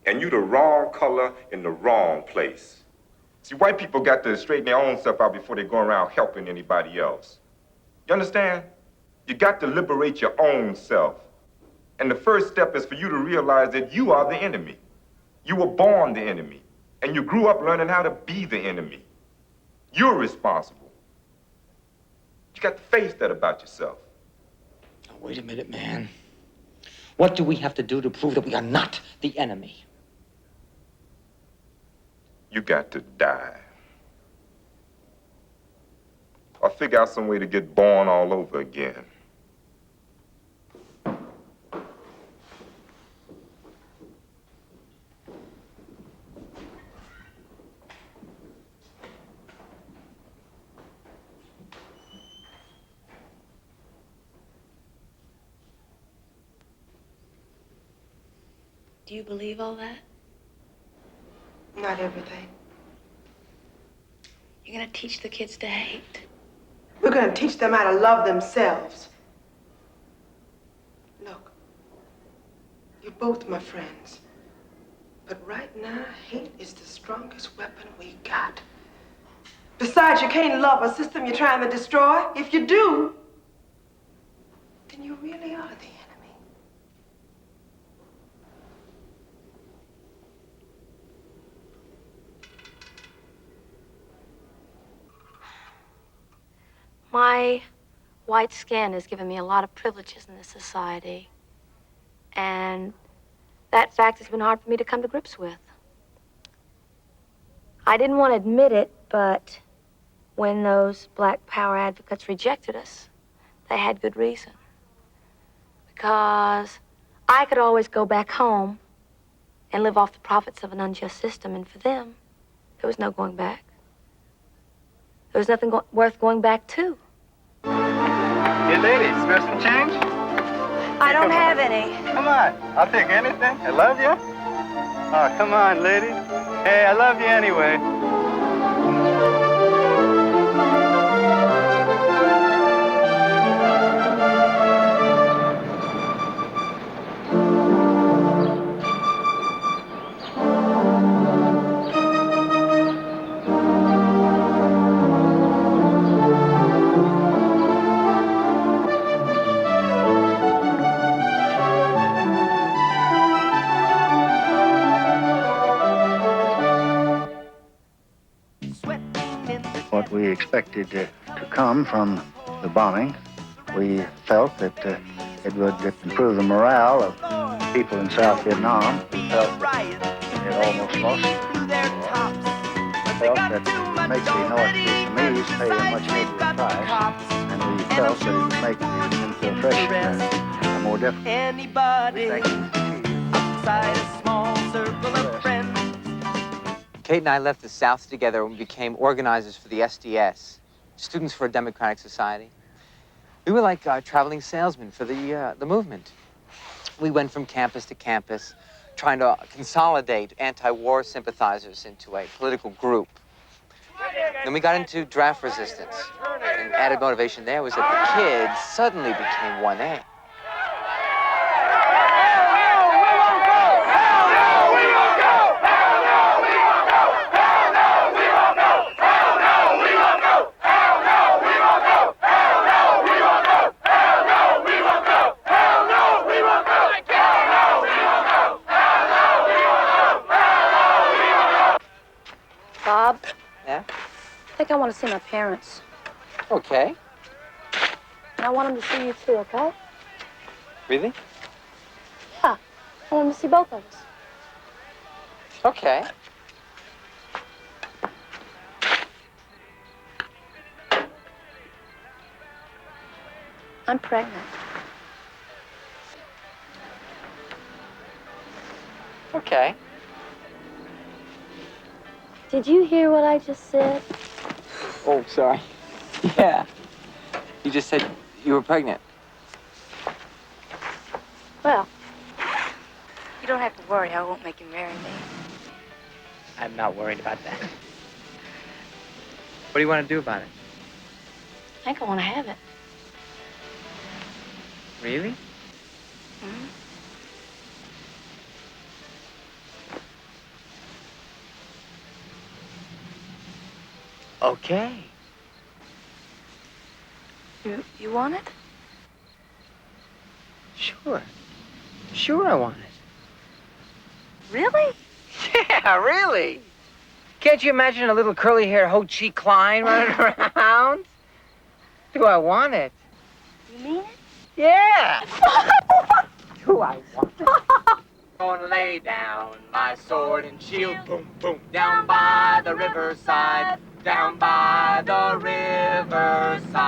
[SPEAKER 22] and you the wrong color in the wrong place. See, white people got to straighten their own stuff out before they go around helping anybody else. You understand? You got to liberate your own self. And the first step is for you to realize that you are the enemy. You were born the enemy, and you grew up learning how to be the enemy. You're responsible. You got to face that about yourself.
[SPEAKER 17] Now, wait a minute, man. What do we have to do to prove that we are not the enemy?
[SPEAKER 22] You got to die. Or figure out some way to get born all over again.
[SPEAKER 5] Do you believe all that?
[SPEAKER 4] Not everything.
[SPEAKER 5] You're gonna teach the kids to hate.
[SPEAKER 4] We're gonna teach them how to love themselves. Look, you're both my friends. But right now, hate is the strongest weapon we got. Besides, you can't love a system you're trying to destroy. If you do, then you really are the enemy.
[SPEAKER 5] My white skin has given me a lot of privileges in this society. And that fact has been hard for me to come to grips with. I didn't want to admit it, but when those black power advocates rejected us, they had good reason. Because I could always go back home and live off the profits of an unjust system, and for them, there was no going back. There was nothing worth going back to.
[SPEAKER 11] Hey, ladies, spare some change?
[SPEAKER 4] I don't have any.
[SPEAKER 11] Come on, I'll take anything. I love you. Oh, come on, ladies. Hey, I love you anyway.
[SPEAKER 7] expected to come from the bombing. We felt that it would improve the morale of people in South Vietnam. We felt that it almost lost the war. We felt that it would make the North Vietnamese pay a much heavier price, and we felt that it would make the infiltration more difficult.
[SPEAKER 1] Anybody outside a small circle of friends.
[SPEAKER 6] Kate and I left the South together and became organizers for the SDS, Students for a Democratic Society. We were like traveling salesmen for the movement. We went from campus to campus, trying to consolidate anti-war sympathizers into a political group. Then we got into draft resistance. And added motivation there was that the kids suddenly became 1A.
[SPEAKER 5] Bob?
[SPEAKER 6] Yeah?
[SPEAKER 5] I think I want to see my parents.
[SPEAKER 6] Okay.
[SPEAKER 5] And I want them to see you too, okay?
[SPEAKER 6] Really?
[SPEAKER 5] Yeah. I want them to see both of us.
[SPEAKER 6] Okay.
[SPEAKER 5] I'm pregnant.
[SPEAKER 6] Okay.
[SPEAKER 5] Did you hear what I just said?
[SPEAKER 6] Oh, sorry. Yeah. You just said you were pregnant.
[SPEAKER 5] Well, you don't have to worry. I won't make you marry me.
[SPEAKER 6] I'm not worried about that. What do you want to do about it?
[SPEAKER 5] I think I want to have it.
[SPEAKER 6] Really?
[SPEAKER 5] Mm-hmm.
[SPEAKER 6] Okay.
[SPEAKER 5] You want it?
[SPEAKER 6] Sure. Sure I want it.
[SPEAKER 5] Really?
[SPEAKER 6] Yeah, really. Can't you imagine a little curly-haired Ho Chi Klein running around? Do I want it?
[SPEAKER 5] You mean it?
[SPEAKER 6] Yeah. Do I want it? Gonna lay down my sword and shield, boom, boom, down by the riverside, down by the riverside.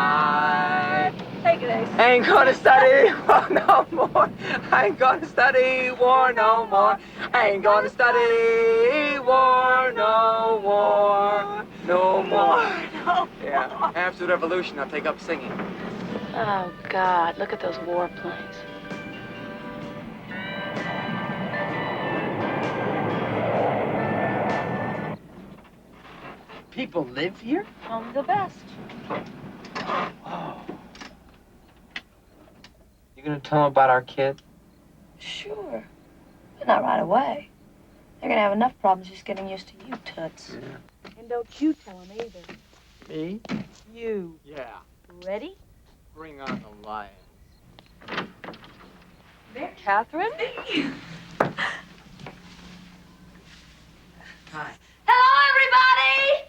[SPEAKER 5] Take it, Ace.
[SPEAKER 6] Ain't gonna study war no more. I ain't gonna study war no more. I ain't gonna study war no more. No more.
[SPEAKER 5] No.
[SPEAKER 6] Yeah. After the revolution, I'll take up singing.
[SPEAKER 5] Oh, God. Look at those warplanes.
[SPEAKER 6] People live here?
[SPEAKER 5] Only the best.
[SPEAKER 6] Oh. You gonna tell them about our kid?
[SPEAKER 5] Sure. But not right away. They're gonna have enough problems just getting used to you, Toots.
[SPEAKER 6] Yeah.
[SPEAKER 5] And don't you tell them either.
[SPEAKER 6] Me?
[SPEAKER 5] You.
[SPEAKER 6] Yeah.
[SPEAKER 5] Ready?
[SPEAKER 6] Bring on the lions.
[SPEAKER 5] There, Catherine.
[SPEAKER 6] Hi.
[SPEAKER 10] Hello, everybody!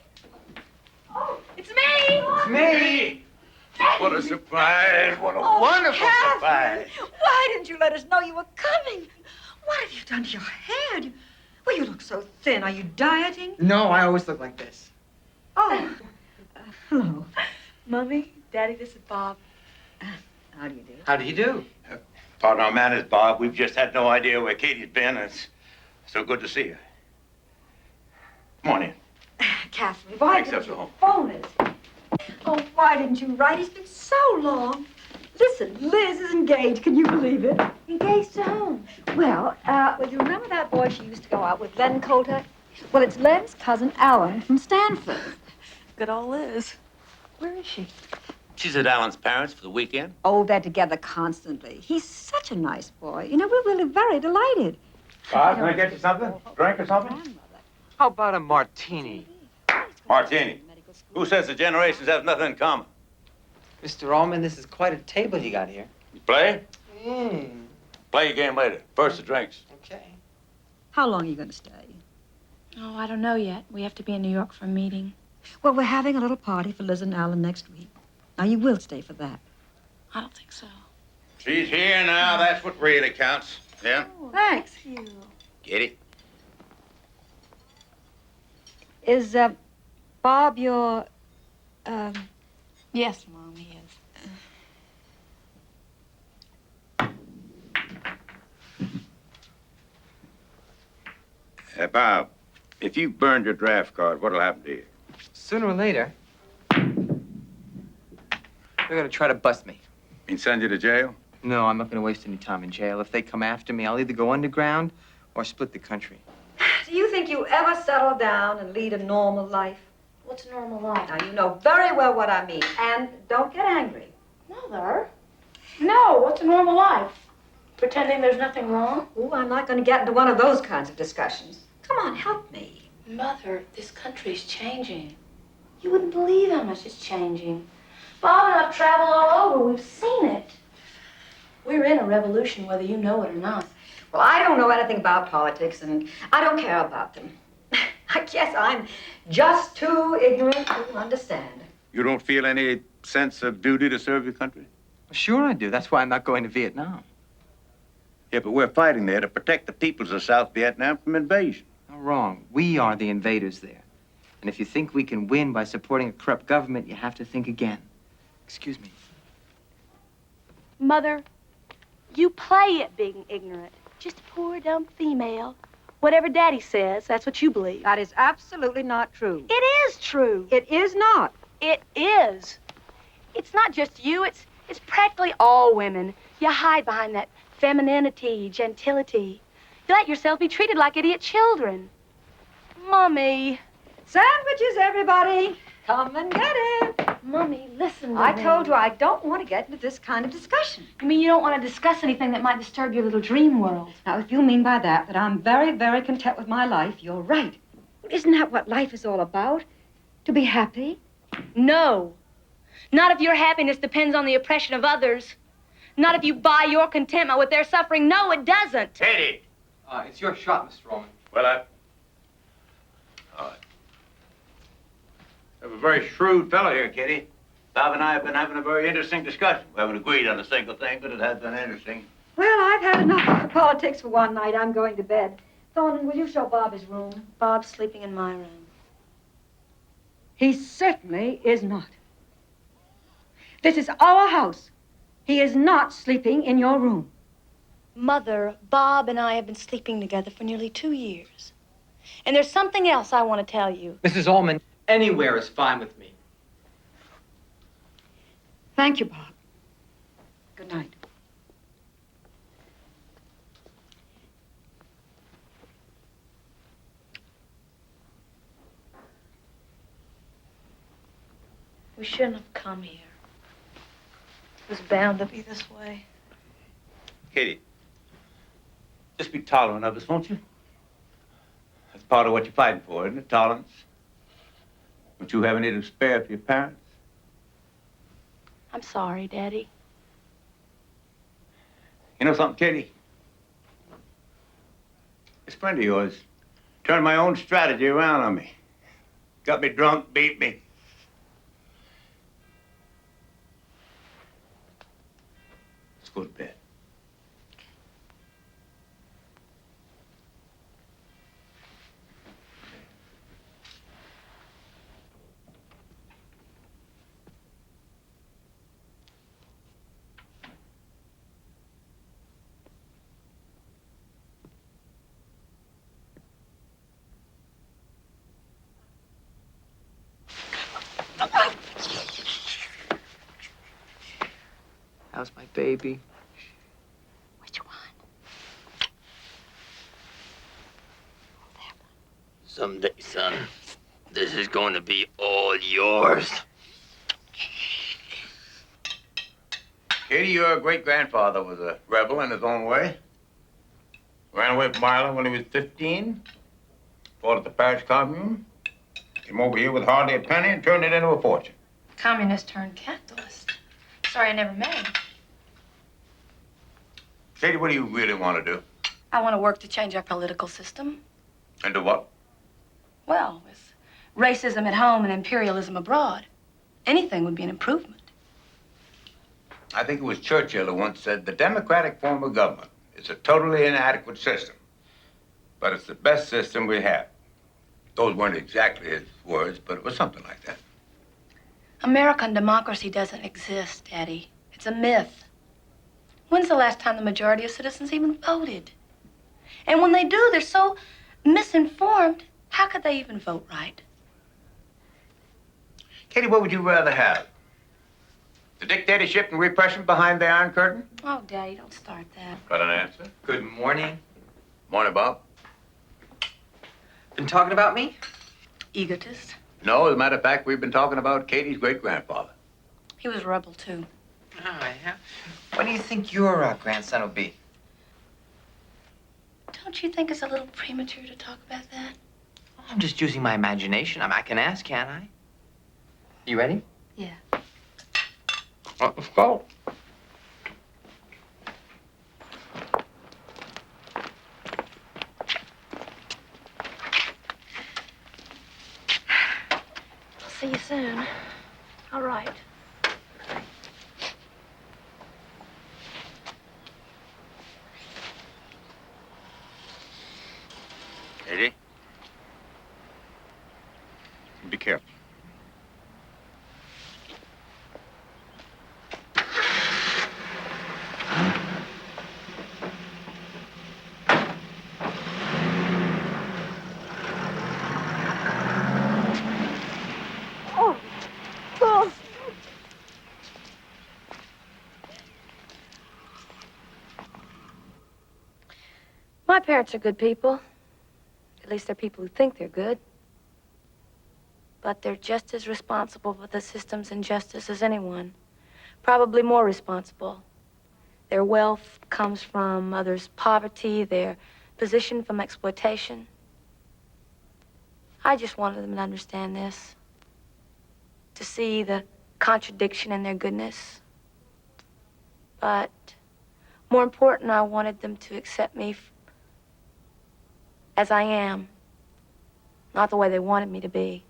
[SPEAKER 10] Oh, it's me!
[SPEAKER 2] It's me! What a surprise! What a wonderful surprise!
[SPEAKER 3] Why didn't you let us know you were coming? What have you done to your hair? Well, you look so thin. Are you dieting?
[SPEAKER 17] No, I always look like this.
[SPEAKER 3] Oh. Hello.
[SPEAKER 10] Mummy, Daddy, this is Bob.
[SPEAKER 3] How do you do?
[SPEAKER 17] How do you do?
[SPEAKER 2] Pardon our manners, Bob. We've just had no idea where Katie's been. It's so good to see you. Come on in.
[SPEAKER 3] Catherine, why
[SPEAKER 2] Thanks,
[SPEAKER 3] didn't you
[SPEAKER 2] home.
[SPEAKER 3] phone us? Oh, why didn't you write? It's been so long. Listen, Liz is engaged. Can you believe it?
[SPEAKER 5] Engaged to whom?
[SPEAKER 3] Well, you remember that boy she used to go out with, Len Coulter? Well, it's Len's cousin, Alan, from Stanford.
[SPEAKER 10] Good old Liz.
[SPEAKER 3] Where is she?
[SPEAKER 2] She's at Alan's parents for the weekend.
[SPEAKER 3] Oh, they're together constantly. He's such a nice boy. You know, we're really very delighted.
[SPEAKER 2] Bob, can I get you something? Drink or something?
[SPEAKER 6] How about a martini?
[SPEAKER 2] Martini. Who says the generations have nothing in common?
[SPEAKER 6] Mr. Allman, this is quite a table you got here.
[SPEAKER 2] You play? Play your game later. First the drinks.
[SPEAKER 6] Okay.
[SPEAKER 3] How long are you going to stay?
[SPEAKER 5] Oh, I don't know yet. We have to be in New York for a meeting.
[SPEAKER 3] Well, we're having a little party for Liz and Alan next week. Now, you will stay for that.
[SPEAKER 13] I don't think so.
[SPEAKER 2] She's here now. That's what really counts. Yeah?
[SPEAKER 3] Thanks.
[SPEAKER 13] You.
[SPEAKER 2] Get it?
[SPEAKER 3] Is, Bob your,
[SPEAKER 13] Yes, Mom, he is.
[SPEAKER 2] Bob, if you burned your draft card, what'll happen to you?
[SPEAKER 6] Sooner or later, they're gonna try to bust me.
[SPEAKER 2] And send you to jail?
[SPEAKER 6] No, I'm not gonna waste any time in jail. If they come after me, I'll either go underground or split the country.
[SPEAKER 3] Do you think you ever settle down and lead a normal life?
[SPEAKER 13] What's a normal life?
[SPEAKER 3] Now, you know very well what I mean. And don't get angry.
[SPEAKER 13] Mother? No, what's a normal life? Pretending there's nothing wrong?
[SPEAKER 3] Oh, I'm not going to get into one of those kinds of discussions. Come on, help me.
[SPEAKER 13] Mother, this country's changing. You wouldn't believe how much it's changing. Bob and I've traveled all over. We've seen it. We're in a revolution, whether you know it or not.
[SPEAKER 3] Well, I don't know anything about politics, and I don't care about them. I guess I'm just too ignorant to understand.
[SPEAKER 2] You don't feel any sense of duty to serve your country?
[SPEAKER 6] Sure I do. That's why I'm not going to Vietnam.
[SPEAKER 2] Yeah, but we're fighting there to protect the peoples of South Vietnam from invasion.
[SPEAKER 6] No, wrong. We are the invaders there. And if you think we can win by supporting a corrupt government, you have to think again. Excuse me.
[SPEAKER 13] Mother, you play at being ignorant. Just a poor, dumb female. Whatever Daddy says, that's what you believe.
[SPEAKER 3] That is absolutely not true.
[SPEAKER 13] It is true.
[SPEAKER 3] It is not.
[SPEAKER 13] It is. It's not just you. It's practically all women. You hide behind that femininity, gentility. You let yourself be treated like idiot children. Mommy.
[SPEAKER 3] Sandwiches, everybody. Come and get it.
[SPEAKER 13] Mommy, listen to me.
[SPEAKER 3] I told you I don't want to get into this kind of discussion.
[SPEAKER 13] You mean you don't want to discuss anything that might disturb your little dream world?
[SPEAKER 3] Now, if you mean by that I'm very, very content with my life, you're right. Isn't that what life is all about? To be happy?
[SPEAKER 13] No. Not if your happiness depends on the oppression of others. Not if you buy your contentment with their suffering. No, it doesn't.
[SPEAKER 2] Teddy!
[SPEAKER 6] It's your shot, Mr. Roman.
[SPEAKER 2] Well, all right. You have a very shrewd fellow here, Kitty. Bob and I have been having a very interesting discussion. We haven't agreed on a single thing, but it has been interesting.
[SPEAKER 3] Well, I've had enough of politics for one night. I'm going to bed. Thornton, will you show Bob his room?
[SPEAKER 13] Bob's sleeping in my room.
[SPEAKER 3] He certainly is not. This is our house. He is not sleeping in your room.
[SPEAKER 13] Mother, Bob and I have been sleeping together for nearly 2 years. And there's something else I want to tell you.
[SPEAKER 6] Mrs. Allman, anywhere is fine with me.
[SPEAKER 3] Thank you, Bob. Good night.
[SPEAKER 13] We shouldn't have come here. It was bound to be this way.
[SPEAKER 2] Kitty, just be tolerant of us, won't you? That's part of what you're fighting for, isn't it? Tolerance. Don't you have any to spare for your parents?
[SPEAKER 13] I'm sorry, Daddy.
[SPEAKER 2] You know something, Kitty? This friend of yours turned my own strategy around on me. Got me drunk, beat me. Let's go to bed.
[SPEAKER 6] How's my baby?
[SPEAKER 13] Which one?
[SPEAKER 12] Someday, son, this is going to be all yours.
[SPEAKER 2] Katie, your great-grandfather was a rebel in his own way. Ran away from Ireland when he was 15. Fought at the Paris Commune. Came over here with hardly a penny and turned it into a fortune.
[SPEAKER 5] Communist turned capitalist. Sorry I never met him.
[SPEAKER 2] Katie, what do you really want to do?
[SPEAKER 5] I want to work to change our political system.
[SPEAKER 2] And do what?
[SPEAKER 5] Well, with racism at home and imperialism abroad. Anything would be an improvement.
[SPEAKER 2] I think it was Churchill who once said, the democratic form of government is a totally inadequate system, but it's the best system we have. Those weren't exactly his words, but it was something like that.
[SPEAKER 5] American democracy doesn't exist, Eddie. It's a myth. When's the last time the majority of citizens even voted? And when they do, they're so misinformed, how could they even vote right?
[SPEAKER 2] Katie, what would you rather have? The dictatorship and repression behind the Iron Curtain?
[SPEAKER 5] Oh, Daddy, don't start that.
[SPEAKER 2] Got an answer?
[SPEAKER 6] Good morning.
[SPEAKER 2] Morning, Bob.
[SPEAKER 6] Been talking about me?
[SPEAKER 5] Egotist.
[SPEAKER 2] No, as a matter of fact, we've been talking about Katie's great-grandfather.
[SPEAKER 5] He was a rebel, too.
[SPEAKER 6] Oh, yeah. When do you think your grandson will be?
[SPEAKER 5] Don't you think it's a little premature to talk about that?
[SPEAKER 6] I'm just using my imagination. I can ask, can't I? You ready?
[SPEAKER 5] Yeah.
[SPEAKER 6] Let's go.
[SPEAKER 5] I'll see you soon. All right.
[SPEAKER 2] Katie? Be careful.
[SPEAKER 5] My parents are good people. At least they're people who think they're good. But they're just as responsible for the system's injustice as anyone. Probably more responsible. Their wealth comes from others' poverty, their position from exploitation. I just wanted them to understand this. To see the contradiction in their goodness. But more important, I wanted them to accept me as I am, not the way they wanted me to be.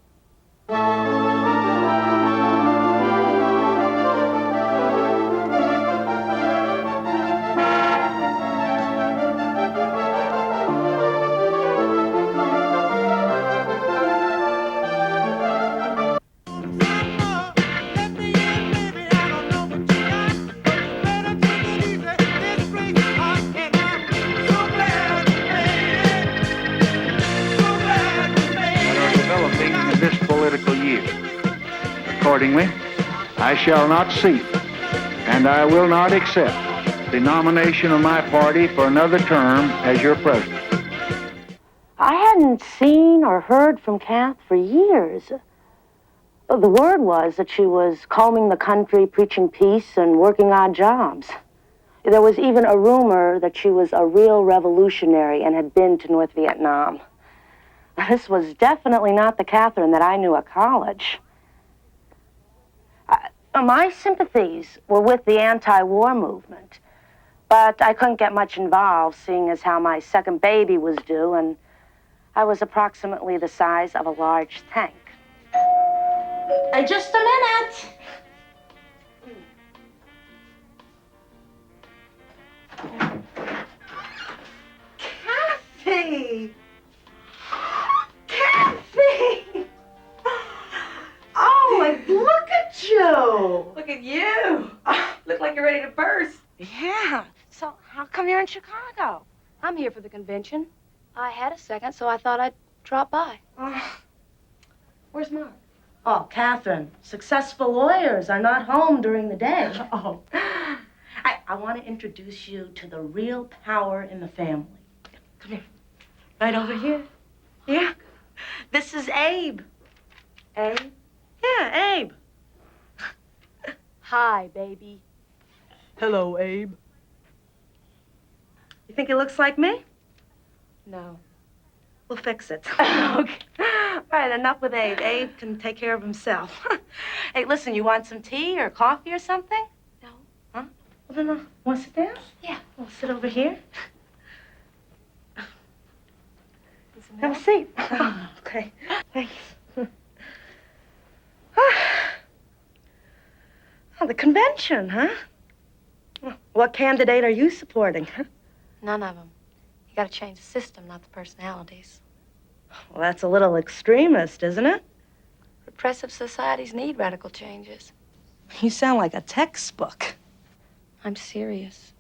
[SPEAKER 7] Accordingly, I shall not seek, and I will not accept the nomination of my party for another term as your president.
[SPEAKER 8] I hadn't seen or heard from Kath for years. The word was that she was combing the country, preaching peace, and working odd jobs. There was even a rumor that she was a real revolutionary and had been to North Vietnam. This was definitely not the Katherine that I knew at college. My sympathies were with the anti-war movement, but I couldn't get much involved, seeing as how my second baby was due, and I was approximately the size of a large tank. Just a minute.
[SPEAKER 4] Kathy! Kathy! Oh, and look at you!
[SPEAKER 5] Look at you. Look like you're ready to burst.
[SPEAKER 8] Yeah. So how come you're in Chicago?
[SPEAKER 5] I'm here for the convention. I had a second, so I thought I'd drop by.
[SPEAKER 8] Where's Mark? Oh, Katherine, successful lawyers are not home during the day. Oh. I want to introduce you to the real power in the family. Come here. Right over here. Yeah. This is Abe. Abe? Yeah, Abe.
[SPEAKER 5] Hi, baby.
[SPEAKER 8] Hello, Abe. You think he looks like me?
[SPEAKER 5] No.
[SPEAKER 8] We'll fix it. Okay. All right, enough with Abe. Abe can take care of himself. Hey, listen, you want some tea or coffee or something?
[SPEAKER 5] No.
[SPEAKER 8] Huh? Well, then, want to sit down?
[SPEAKER 5] Yeah.
[SPEAKER 8] We'll sit over here.
[SPEAKER 5] Some
[SPEAKER 8] Have a
[SPEAKER 5] milk?
[SPEAKER 8] seat. Okay. Thanks. Oh, the convention, huh? What candidate are you supporting?
[SPEAKER 5] None of them. You gotta change the system, not the personalities.
[SPEAKER 8] Well, that's a little extremist, isn't it?
[SPEAKER 5] Repressive societies need radical changes.
[SPEAKER 8] You sound like a textbook.
[SPEAKER 5] I'm serious.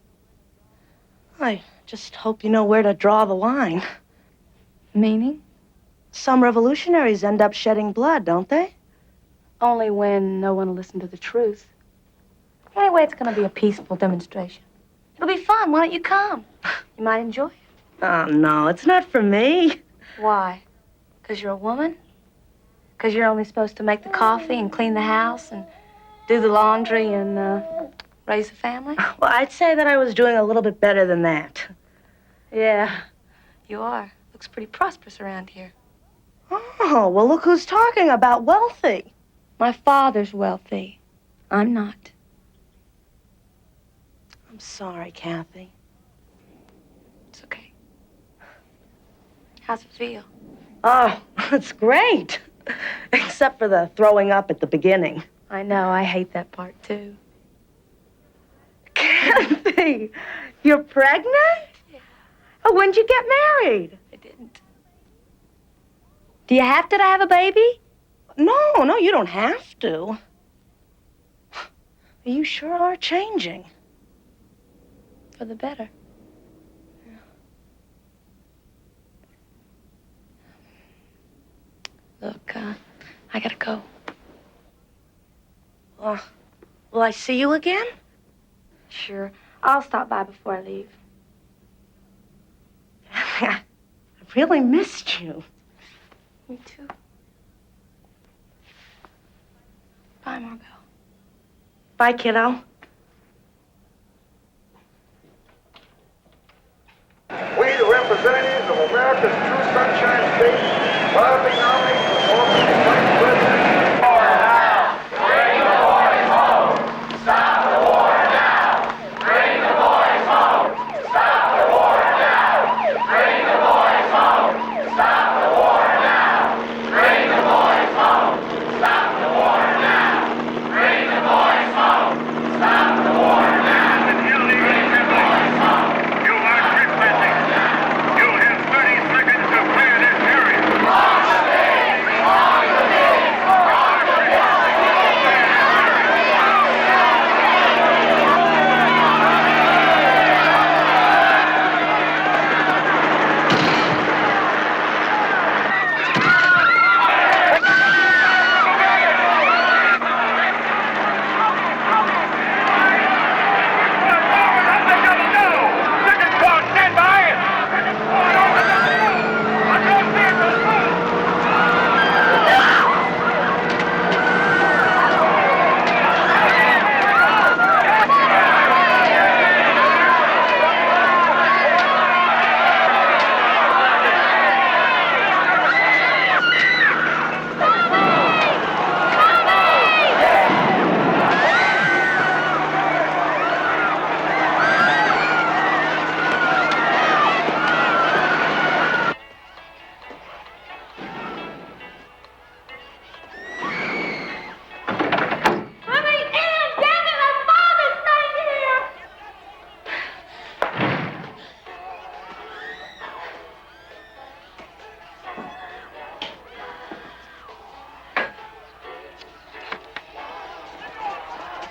[SPEAKER 8] I just hope you know where to draw the line.
[SPEAKER 5] Meaning?
[SPEAKER 8] Some revolutionaries end up shedding blood, don't they?
[SPEAKER 5] Only when no one will listen to the truth. Anyway, it's gonna be a peaceful demonstration. It'll be fun. Why don't you come? You might enjoy it.
[SPEAKER 8] Oh, no, it's not for me.
[SPEAKER 5] Why? Because you're a woman? Because you're only supposed to make the coffee and clean the house and do the laundry and raise a family?
[SPEAKER 8] Well, I'd say that I was doing a little bit better than that.
[SPEAKER 5] Yeah, you are. Looks pretty prosperous around here.
[SPEAKER 8] Oh, well, look who's talking about wealthy.
[SPEAKER 5] My father's wealthy. I'm not.
[SPEAKER 8] I'm sorry, Kathy.
[SPEAKER 5] It's okay. How's it feel?
[SPEAKER 8] Oh, it's great. Except for the throwing up at the beginning.
[SPEAKER 5] I know. I hate that part, too.
[SPEAKER 8] Kathy, you're pregnant?
[SPEAKER 5] Yeah.
[SPEAKER 8] Oh, when'd you get married?
[SPEAKER 5] I didn't. Do you have to have a baby?
[SPEAKER 8] No, you don't have to. You sure are changing.
[SPEAKER 5] For the better. Look, I gotta go.
[SPEAKER 8] Will I see you again?
[SPEAKER 5] Sure. I'll stop by before I leave.
[SPEAKER 8] I really missed you.
[SPEAKER 5] Me too. Bye, Margot.
[SPEAKER 8] Bye, kiddo.
[SPEAKER 7] We, the representatives of America's true sunshine state, proudly nominate for the office of Vice President.
[SPEAKER 1] Bring the boys home! Stop the war now! Bring the boys home! Stop the war now! Bring the boys home! Stop the war now! Bring the boys home! Stop the war now! Bring the boys home! Stop the war now! Bring the boys home!
[SPEAKER 7] You are trespassing. You have 30 seconds to clear this area.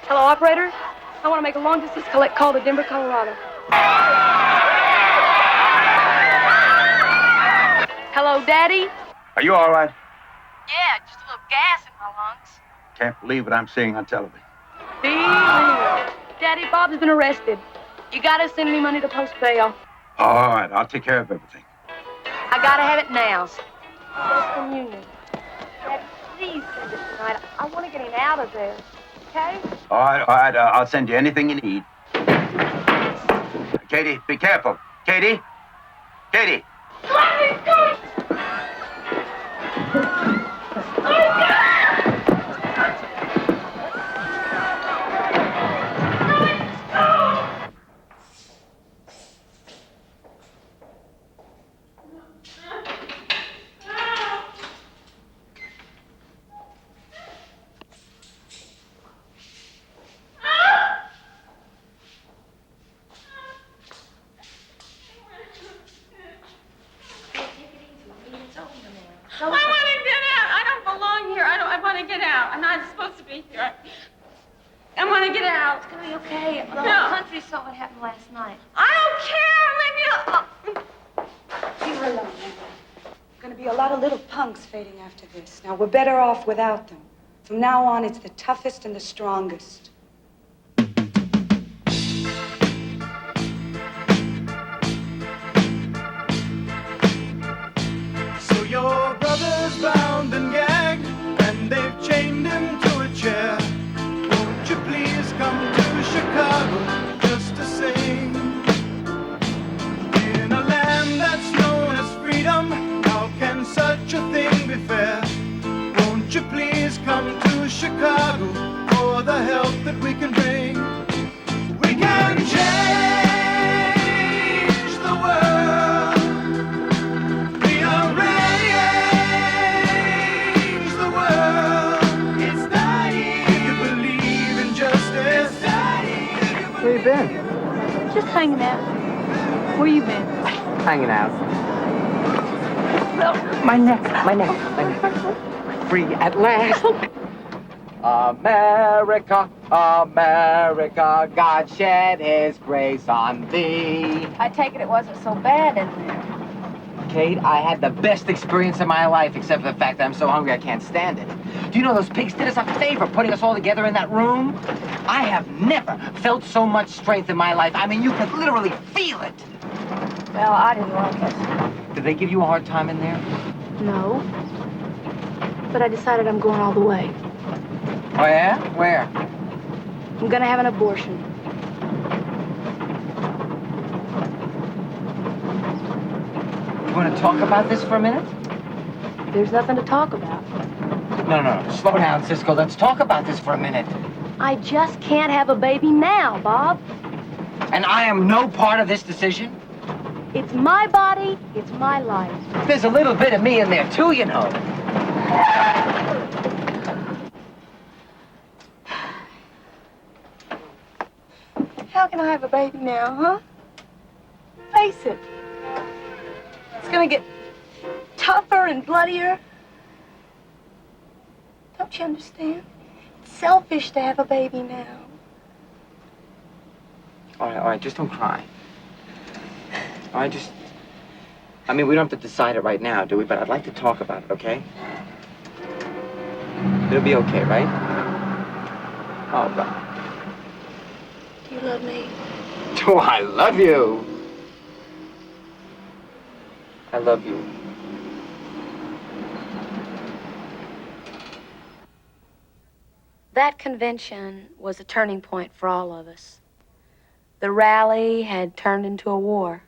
[SPEAKER 5] Hello, operator. I want to make a long-distance collect call to Denver, Colorado. Hello, Daddy?
[SPEAKER 2] Are you all right?
[SPEAKER 5] Yeah, just a little gas in my lungs.
[SPEAKER 2] Can't believe what I'm seeing on television.
[SPEAKER 5] Daddy, Bob's been arrested. You gotta send me money to post bail.
[SPEAKER 2] All right, I'll take care of everything.
[SPEAKER 5] I gotta have it now. First communion. Daddy, please send it tonight. I want to get him out of there. Okay?
[SPEAKER 2] All right, I'll send you anything you need. Katie, be careful. Katie? Katie!
[SPEAKER 1] Let me go!
[SPEAKER 5] it. The whole country saw what happened last night.
[SPEAKER 10] I don't care. Leave me alone.
[SPEAKER 19] Leave her alone, Amber. Going to be a lot of little punks fading after this. Now, we're better off without them. From now on, it's the toughest and the strongest.
[SPEAKER 1] So your brother's bound and gagged, and they've chained him to a chair. Won't you please come to Chicago just to sing? In a land that's known as freedom, how can such a thing be fair? Won't you please come to Chicago for the help that we can bring? We can change the world, rearrange the world. It's dying if you believe in justice.
[SPEAKER 17] Where you been?
[SPEAKER 5] Just hanging out. Where you been?
[SPEAKER 17] Hanging out. My neck. Free at last. America, America, God shed his grace on thee.
[SPEAKER 5] I take it wasn't so bad in there.
[SPEAKER 17] Kate, I had the best experience of my life, except for the fact that I'm so hungry I can't stand it. Do you know those pigs did us a favor putting us all together in that room? I have never felt so much strength in my life. I mean, you could literally feel it.
[SPEAKER 5] Well, I didn't like it.
[SPEAKER 17] Did they give you a hard time in there?
[SPEAKER 5] No. But I decided I'm going all the way.
[SPEAKER 17] Oh, yeah? Where?
[SPEAKER 5] I'm gonna have an abortion.
[SPEAKER 17] You want to talk about this for a minute?
[SPEAKER 5] There's nothing to talk about.
[SPEAKER 17] No. Slow down, Cisco. Let's talk about this for a minute.
[SPEAKER 5] I just can't have a baby now, Bob.
[SPEAKER 17] And I am no part of this decision?
[SPEAKER 5] It's my body, it's my life.
[SPEAKER 17] There's a little bit of me in there, too, you know.
[SPEAKER 5] How can I have a baby now, huh? Face it. It's gonna get tougher and bloodier. Don't you understand? It's selfish to have a baby now.
[SPEAKER 17] All right, just don't cry. All right, I mean, we don't have to decide it right now, do we? But I'd like to talk about it, okay? It'll be okay, right? Oh, God.
[SPEAKER 5] Do you love me?
[SPEAKER 17] Do I love you? I love you.
[SPEAKER 5] That convention was a turning point for all of us. The rally had turned into a war.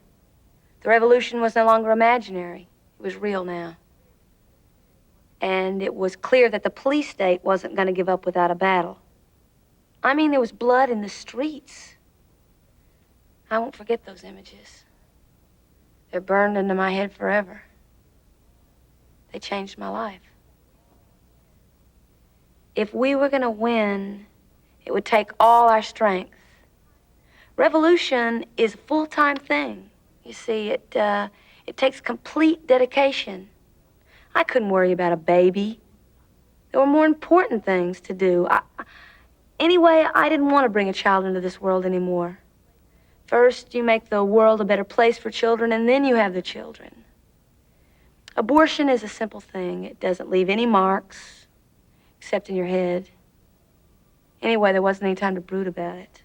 [SPEAKER 5] The revolution was no longer imaginary. It was real now. And it was clear that the police state wasn't going to give up without a battle. I mean, there was blood in the streets. I won't forget those images. They're burned into my head forever. They changed my life. If we were going to win, it would take all our strength. Revolution is a full-time thing. You see, it takes complete dedication. I couldn't worry about a baby. There were more important things to do. Anyway, I didn't want to bring a child into this world anymore. First, you make the world a better place for children, and then you have the children. Abortion is a simple thing. It doesn't leave any marks, except in your head. Anyway, there wasn't any time to brood about it.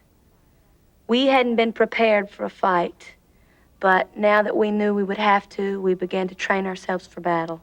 [SPEAKER 5] We hadn't been prepared for a fight, but now that we knew we would have to, we began to train ourselves for battle.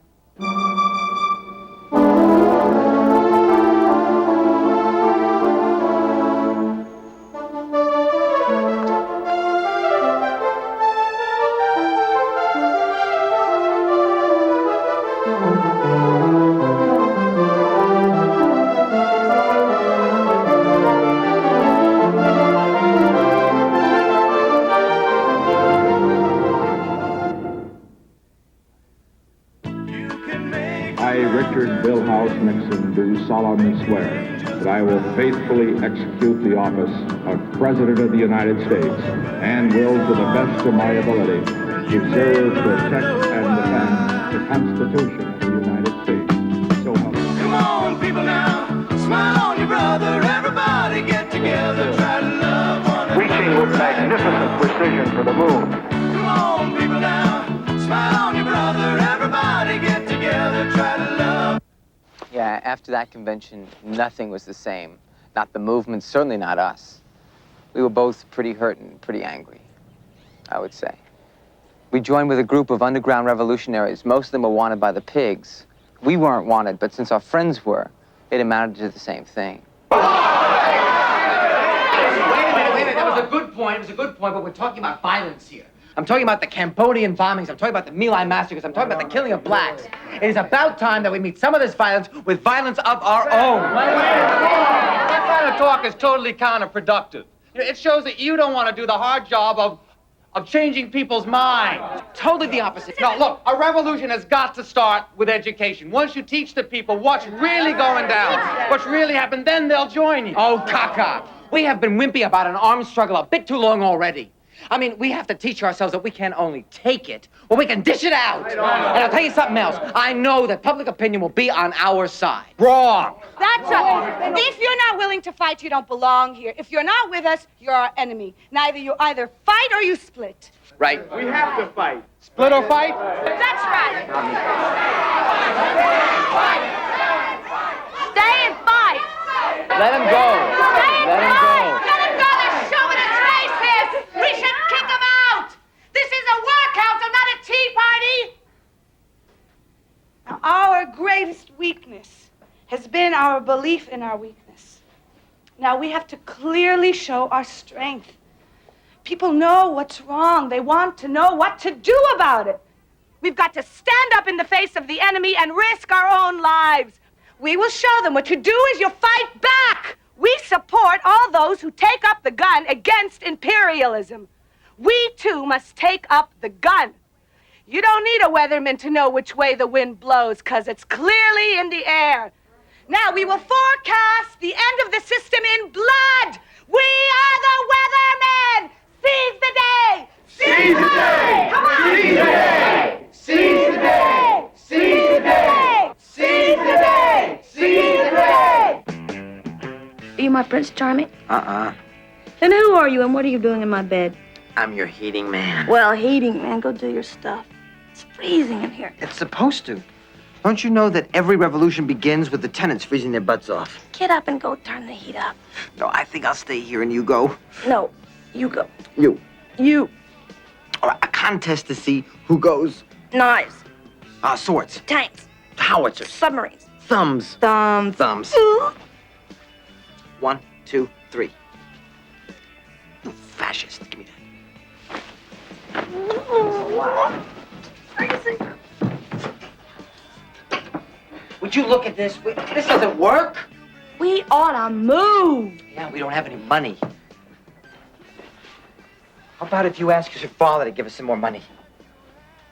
[SPEAKER 20] Nixon do solemnly swear that I will faithfully execute the office of President of the United States and will, to the best of my ability, preserve, protect, and defend the Constitution of the United States. So help me.
[SPEAKER 1] Come on, people now, smile on your brother. Everybody get together, try to love one
[SPEAKER 16] the moon.
[SPEAKER 1] Come on, people now, smile on your brother. Everybody get together, try to love.
[SPEAKER 6] Yeah, after that convention, nothing was the same. Not the movement, certainly not us. We were both pretty hurt and pretty angry, I would say. We joined with a group of underground revolutionaries. Most of them were wanted by the pigs. We weren't wanted, but since our friends were, it amounted to the same thing.
[SPEAKER 17] Wait a minute. That was a good point. It was a good point, but we're talking about violence here. I'm talking about the Cambodian bombings. I'm talking about the My Lai massacres. I'm talking about the killing of blacks. It is about time that we meet some of this violence with violence of our own.
[SPEAKER 15] That kind of talk is totally counterproductive. It shows that you don't want to do the hard job of changing people's minds.
[SPEAKER 17] Totally the opposite.
[SPEAKER 15] No, look, a revolution has got to start with education. Once you teach the people what's really going down, what's really happened, then they'll join you.
[SPEAKER 17] Oh, caca. We have been wimpy about an arms struggle a bit too long already. I mean, we have to teach ourselves that we can't only take it, but we can dish it out. And I'll tell you something else. I know that public opinion will be on our side. Wrong.
[SPEAKER 19] That's it. If you're not willing to fight, you don't belong here. If you're not with us, you're our enemy. You either fight or you split.
[SPEAKER 17] Right.
[SPEAKER 15] We have to fight. Split or fight?
[SPEAKER 19] That's right.
[SPEAKER 13] Stay and fight.
[SPEAKER 17] Let him go. Let him go.
[SPEAKER 10] Let him go. They're showing us faces. We should kick them out. This is a work council, not a tea party.
[SPEAKER 19] Now, our greatest weakness has been our belief in our weakness. Now we have to clearly show our strength. People know what's wrong. They want to know what to do about it. We've got to stand up in the face of the enemy and risk our own lives. We will show them what you do is you fight back. We support all those who take up the gun against imperialism. We, too, must take up the gun. You don't need a weatherman to know which way the wind blows, because it's clearly in the air. Now, we will forecast the end of the system in blood. We are the weathermen. Seize the day.
[SPEAKER 1] Seize the day.
[SPEAKER 10] Come on.
[SPEAKER 1] Seize the day. Seize the day. Seize the day. Seize the day. Seize the day.
[SPEAKER 13] Are you my Prince Charming?
[SPEAKER 6] Uh-uh.
[SPEAKER 13] Then who are you and what are you doing in my bed?
[SPEAKER 6] I'm your heating man.
[SPEAKER 13] Well, heating, man, go do your stuff. It's freezing in here.
[SPEAKER 17] It's supposed to. Don't you know that every revolution begins with the tenants freezing their butts off?
[SPEAKER 13] Get up and go turn the heat up.
[SPEAKER 17] No, I think I'll stay here and you go.
[SPEAKER 13] No, you go.
[SPEAKER 17] You.
[SPEAKER 13] You.
[SPEAKER 17] All right, a contest to see who goes.
[SPEAKER 13] Knives.
[SPEAKER 17] Swords.
[SPEAKER 13] Tanks.
[SPEAKER 17] Howitzers.
[SPEAKER 13] Submarines.
[SPEAKER 17] Thumbs.
[SPEAKER 13] Thumbs.
[SPEAKER 17] Thumbs. 1, 2, 3. You fascist. Give me that.
[SPEAKER 13] Freezing.
[SPEAKER 17] Would you look at this? This doesn't work.
[SPEAKER 13] We ought to move.
[SPEAKER 17] Yeah, we don't have any money. How about if you ask your father to give us some more money?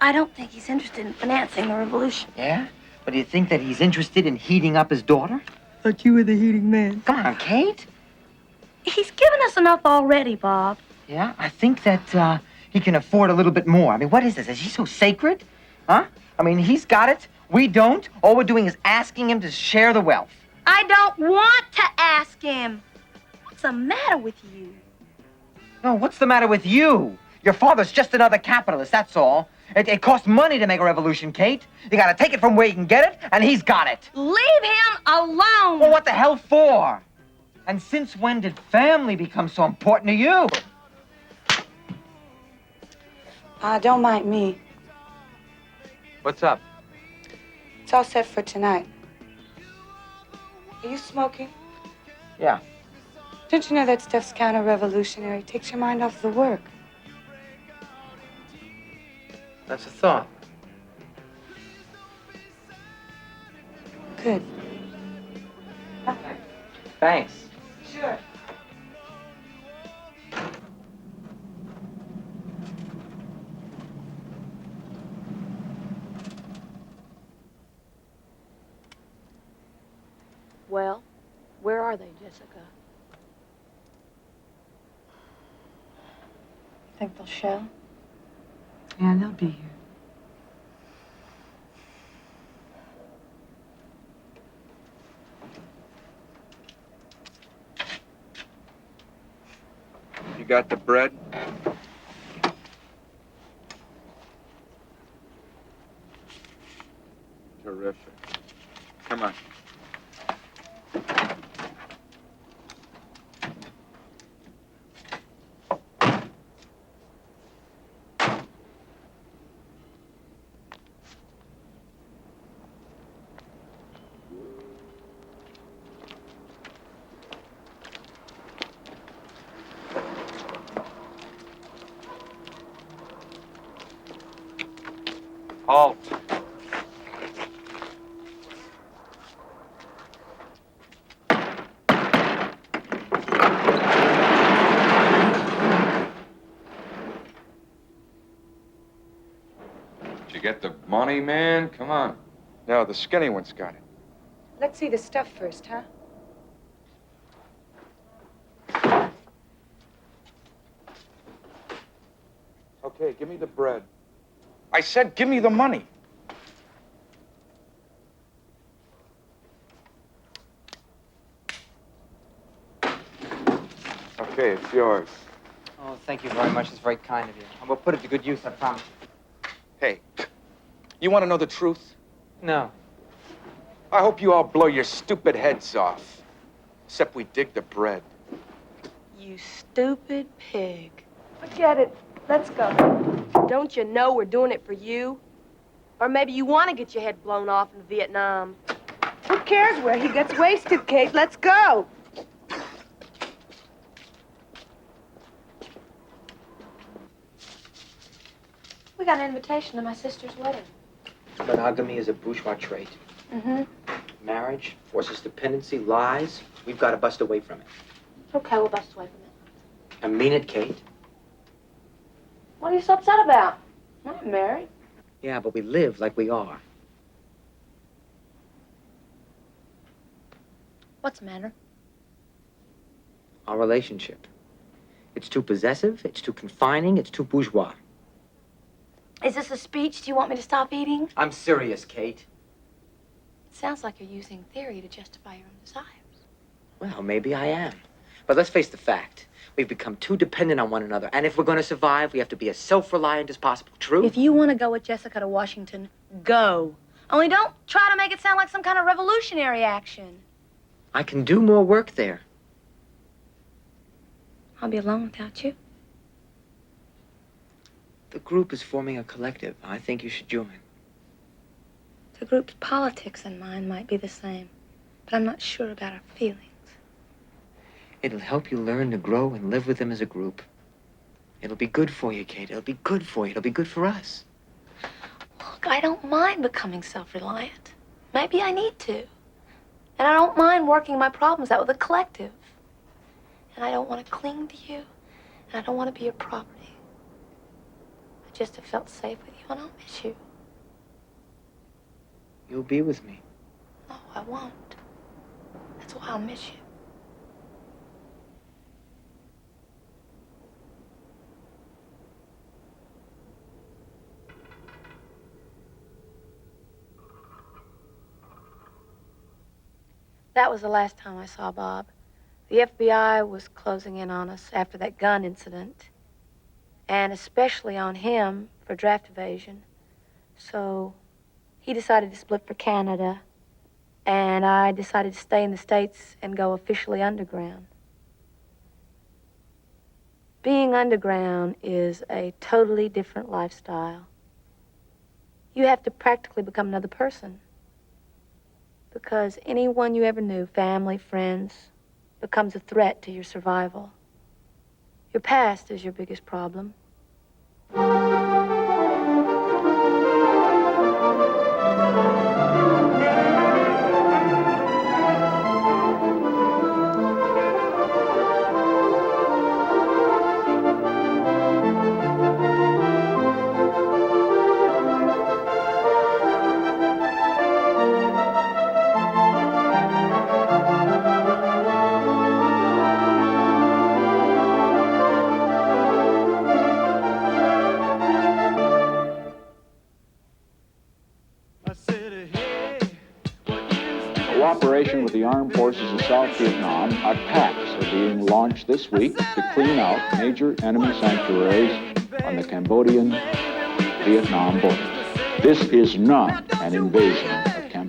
[SPEAKER 13] I don't think he's interested in financing the revolution.
[SPEAKER 17] Yeah? But do you think that he's interested in heating up his daughter?
[SPEAKER 13] Thought you were the heating man.
[SPEAKER 17] Come on, Kate.
[SPEAKER 13] He's given us enough already, Bob.
[SPEAKER 17] Yeah, I think that he can afford a little bit more. I mean, what is this? Is he so sacred? Huh? I mean, he's got it. We don't. All we're doing is asking him to share the wealth.
[SPEAKER 13] I don't want to ask him. What's the matter with you?
[SPEAKER 17] No, what's the matter with you? Your father's just another capitalist, that's all. It costs money to make a revolution, Kate. You gotta take it from where you can get it, and he's got it.
[SPEAKER 13] Leave him alone.
[SPEAKER 17] Well, what the hell for? And since when did family become so important to you?
[SPEAKER 19] Don't mind me.
[SPEAKER 6] What's up?
[SPEAKER 19] It's all set for tonight. Are you smoking?
[SPEAKER 17] Yeah.
[SPEAKER 19] Don't you know that stuff's counter-revolutionary? It takes your mind off the work.
[SPEAKER 17] That's a thought.
[SPEAKER 19] Good.
[SPEAKER 17] Thanks.
[SPEAKER 19] Sure.
[SPEAKER 5] Well, where are they, Jessica?
[SPEAKER 19] Think they'll show?
[SPEAKER 8] Yeah, they'll be here.
[SPEAKER 2] You got the bread?
[SPEAKER 14] Russia. Come on. Halt.
[SPEAKER 21] Did you get the money, man? Come on.
[SPEAKER 14] No, the skinny one's got it.
[SPEAKER 19] Let's see the stuff first, huh?
[SPEAKER 14] Okay, give me the bread. I said give me the money. Okay, it's yours.
[SPEAKER 17] Oh, thank you very much. It's very kind of you. I will put it to good use, I promise.
[SPEAKER 14] Hey, you want to know the truth?
[SPEAKER 17] No.
[SPEAKER 14] I hope you all blow your stupid heads off. Except we dig the bread.
[SPEAKER 10] You stupid pig.
[SPEAKER 19] Forget it. Let's go.
[SPEAKER 10] Don't you know we're doing it for you? Or maybe you want to get your head blown off in Vietnam.
[SPEAKER 19] Who cares where he gets wasted, Kate? Let's go.
[SPEAKER 5] We got an invitation to my sister's wedding.
[SPEAKER 17] Monogamy is a bourgeois trait.
[SPEAKER 5] Mm-hmm.
[SPEAKER 17] Marriage forces dependency, lies. We've got to bust away from it.
[SPEAKER 5] Okay, we'll bust away from it.
[SPEAKER 17] I mean it, Kate.
[SPEAKER 5] What are you so upset about? I'm not married.
[SPEAKER 17] Yeah, but we live like we are.
[SPEAKER 5] What's the matter?
[SPEAKER 17] Our relationship. It's too possessive, it's too confining, it's too bourgeois.
[SPEAKER 5] Is this a speech? Do you want me to stop eating?
[SPEAKER 17] I'm serious, Kate.
[SPEAKER 5] It sounds like you're using theory to justify your own desires.
[SPEAKER 17] Well, maybe I am. But let's face the fact. We've become too dependent on one another. And if we're going to survive, we have to be as self-reliant as possible. True?
[SPEAKER 5] If you want to go with Jessica to Washington, go. Only don't try to make it sound like some kind of revolutionary action.
[SPEAKER 17] I can do more work there.
[SPEAKER 5] I'll be alone without you.
[SPEAKER 17] The group is forming a collective. I think you should join.
[SPEAKER 5] The group's politics and mine might be the same, but I'm not sure about our feelings.
[SPEAKER 17] It'll help you learn to grow and live with them as a group. It'll be good for you, Kate. It'll be good for you. It'll be good for us.
[SPEAKER 5] Look, I don't mind becoming self-reliant. Maybe I need to. And I don't mind working my problems out with a collective. And I don't want to cling to you, and I don't want to be your property. I just have felt safe with you, and I'll miss you.
[SPEAKER 17] You'll be with me.
[SPEAKER 5] No, I won't. That's why I'll miss you. That was the last time I saw Bob. The FBI was closing in on us after that gun incident, and especially on him for draft evasion. So he decided to split for Canada, and I decided to stay in the States and go officially underground. Being underground is a totally different lifestyle. You have to practically become another person, because anyone you ever knew, family, friends, becomes a threat to your survival. Your past is your biggest problem.
[SPEAKER 20] Cooperation with the armed forces of South Vietnam, attacks are being launched this week to clean out major enemy sanctuaries on the Cambodian-Vietnam border. This is not an invasion of Cambodia.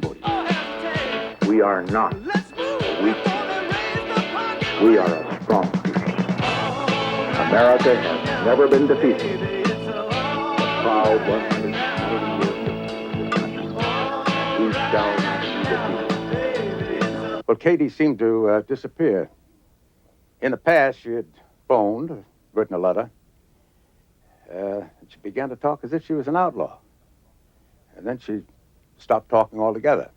[SPEAKER 20] We are not a weak people. We are a strong people. America has never been defeated. A proud 180 years. We shall not be defeated.
[SPEAKER 2] Well, Katie seemed to disappear. In the past, she had phoned, written a letter. She began to talk as if she was an outlaw. And then she stopped talking altogether.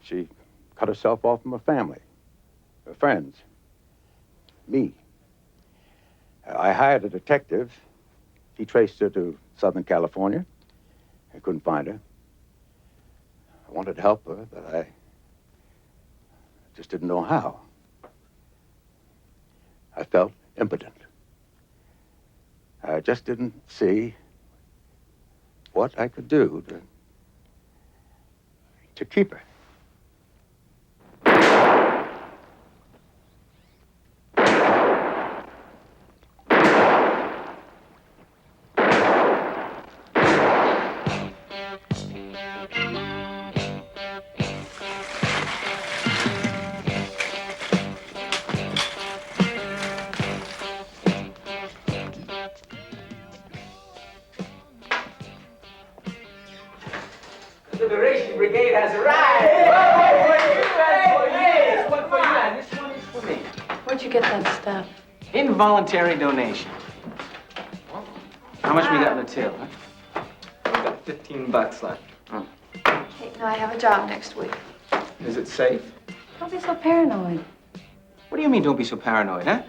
[SPEAKER 2] She cut herself off from her family, her friends, me. I hired a detective. He traced her to Southern California. I couldn't find her. I wanted to help her, but I just didn't know how. I felt impotent. I just didn't see what I could do to keep her.
[SPEAKER 17] Liberation Brigade has arrived! This one for you, and this one is for me.
[SPEAKER 5] Where'd you get that stuff?
[SPEAKER 17] Involuntary donation. How much we got in the till, huh? We got $15 left. Oh.
[SPEAKER 5] Hey, no, I have a job next week.
[SPEAKER 17] Is it safe?
[SPEAKER 5] Don't be so paranoid.
[SPEAKER 17] What do you mean, don't be so paranoid, huh?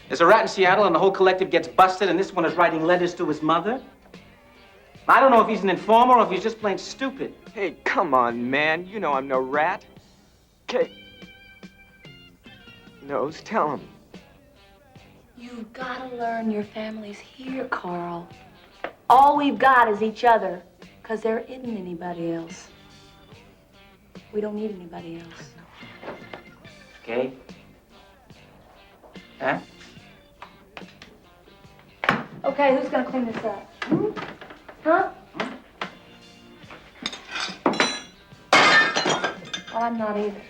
[SPEAKER 17] There's a rat in Seattle and the whole collective gets busted, and this one is writing letters to his mother? I don't know if he's an informer or if he's just plain stupid.
[SPEAKER 6] Hey, come on, man. You know I'm no rat. Okay. Nose, tell him.
[SPEAKER 5] You've got to learn your family's here, Carl. All we've got is each other, because there isn't anybody else. We don't need anybody else.
[SPEAKER 17] Okay? Huh?
[SPEAKER 5] Okay, who's going to clean this up? Huh? Well, I'm not either.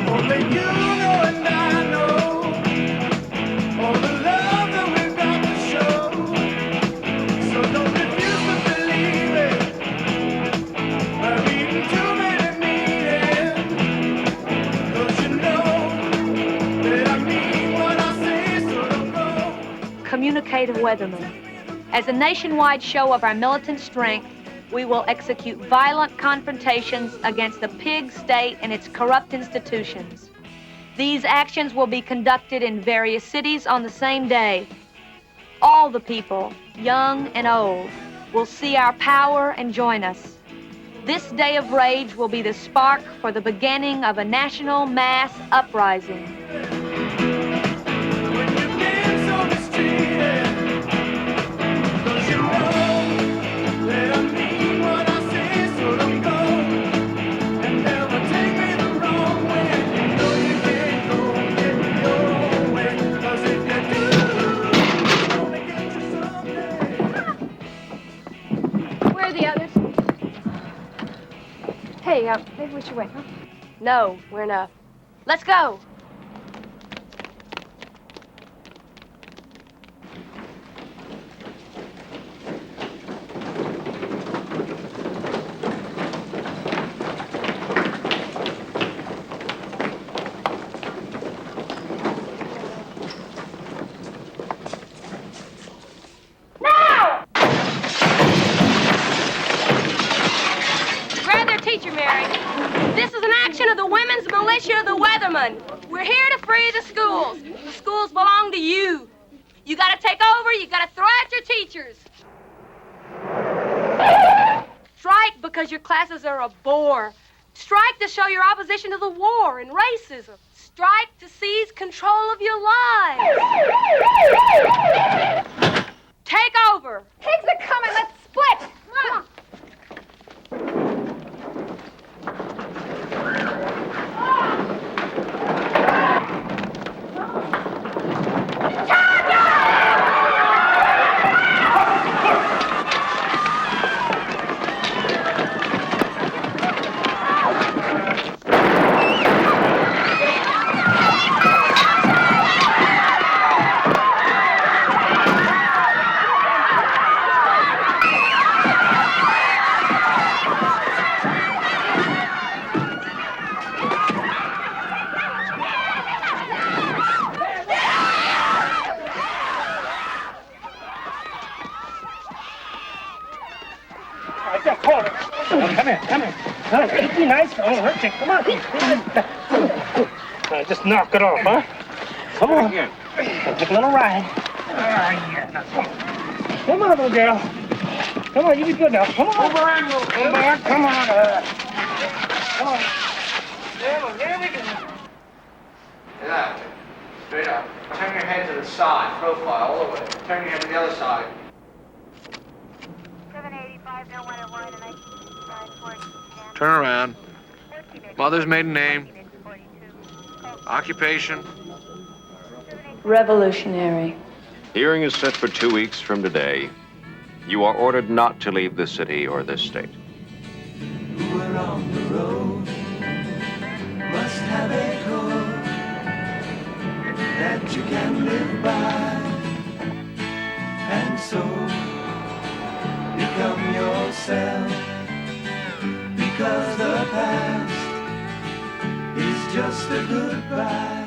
[SPEAKER 1] Only you know and I know all the love that we've got to show. So don't refuse to believe it. I've eaten too many meetings. Don't you know that I mean what I say, so don't go.
[SPEAKER 5] Communicative Weatherman. As a nationwide show of our militant strength, we will execute violent confrontations against the pig state and its corrupt institutions. These actions will be conducted in various cities on the same day. All the people, young and old, will see our power and join us. This day of rage will be the spark for the beginning of a national mass uprising.
[SPEAKER 10] Where are the others? Hey, maybe we should wait, huh?
[SPEAKER 5] No, we're enough. Let's go.
[SPEAKER 9] This is an action of the Women's Militia of the Weathermen. We're here to free the schools. The schools belong to you. You gotta take over, you gotta throw out your teachers. Strike because your classes are a bore. Strike to show your opposition to the war and racism. Strike to seize control of your lives. Take over.
[SPEAKER 10] Pigs are coming, let's split. Come on.
[SPEAKER 11] Be nice. I won't hurt you. Come on. Just knock it off, huh? Come on. Take a little ride. Yeah. Now, come on. Come on, little girl. Come on, you be good now. Come on. Come on. Come on. Come on. There we go.
[SPEAKER 15] Yeah. Straight up. Turn your head to the side. Profile all the way. Turn your head to the other side.
[SPEAKER 1] 785, no one at 1 and 19.
[SPEAKER 18] Turn around. Mother's maiden name. Occupation.
[SPEAKER 5] Revolutionary.
[SPEAKER 22] Hearing is set for 2 weeks from today. You are ordered not to leave this city or this state.
[SPEAKER 1] Who are on the road must have a code that you can live by, and so become yourself, because the past is just a goodbye.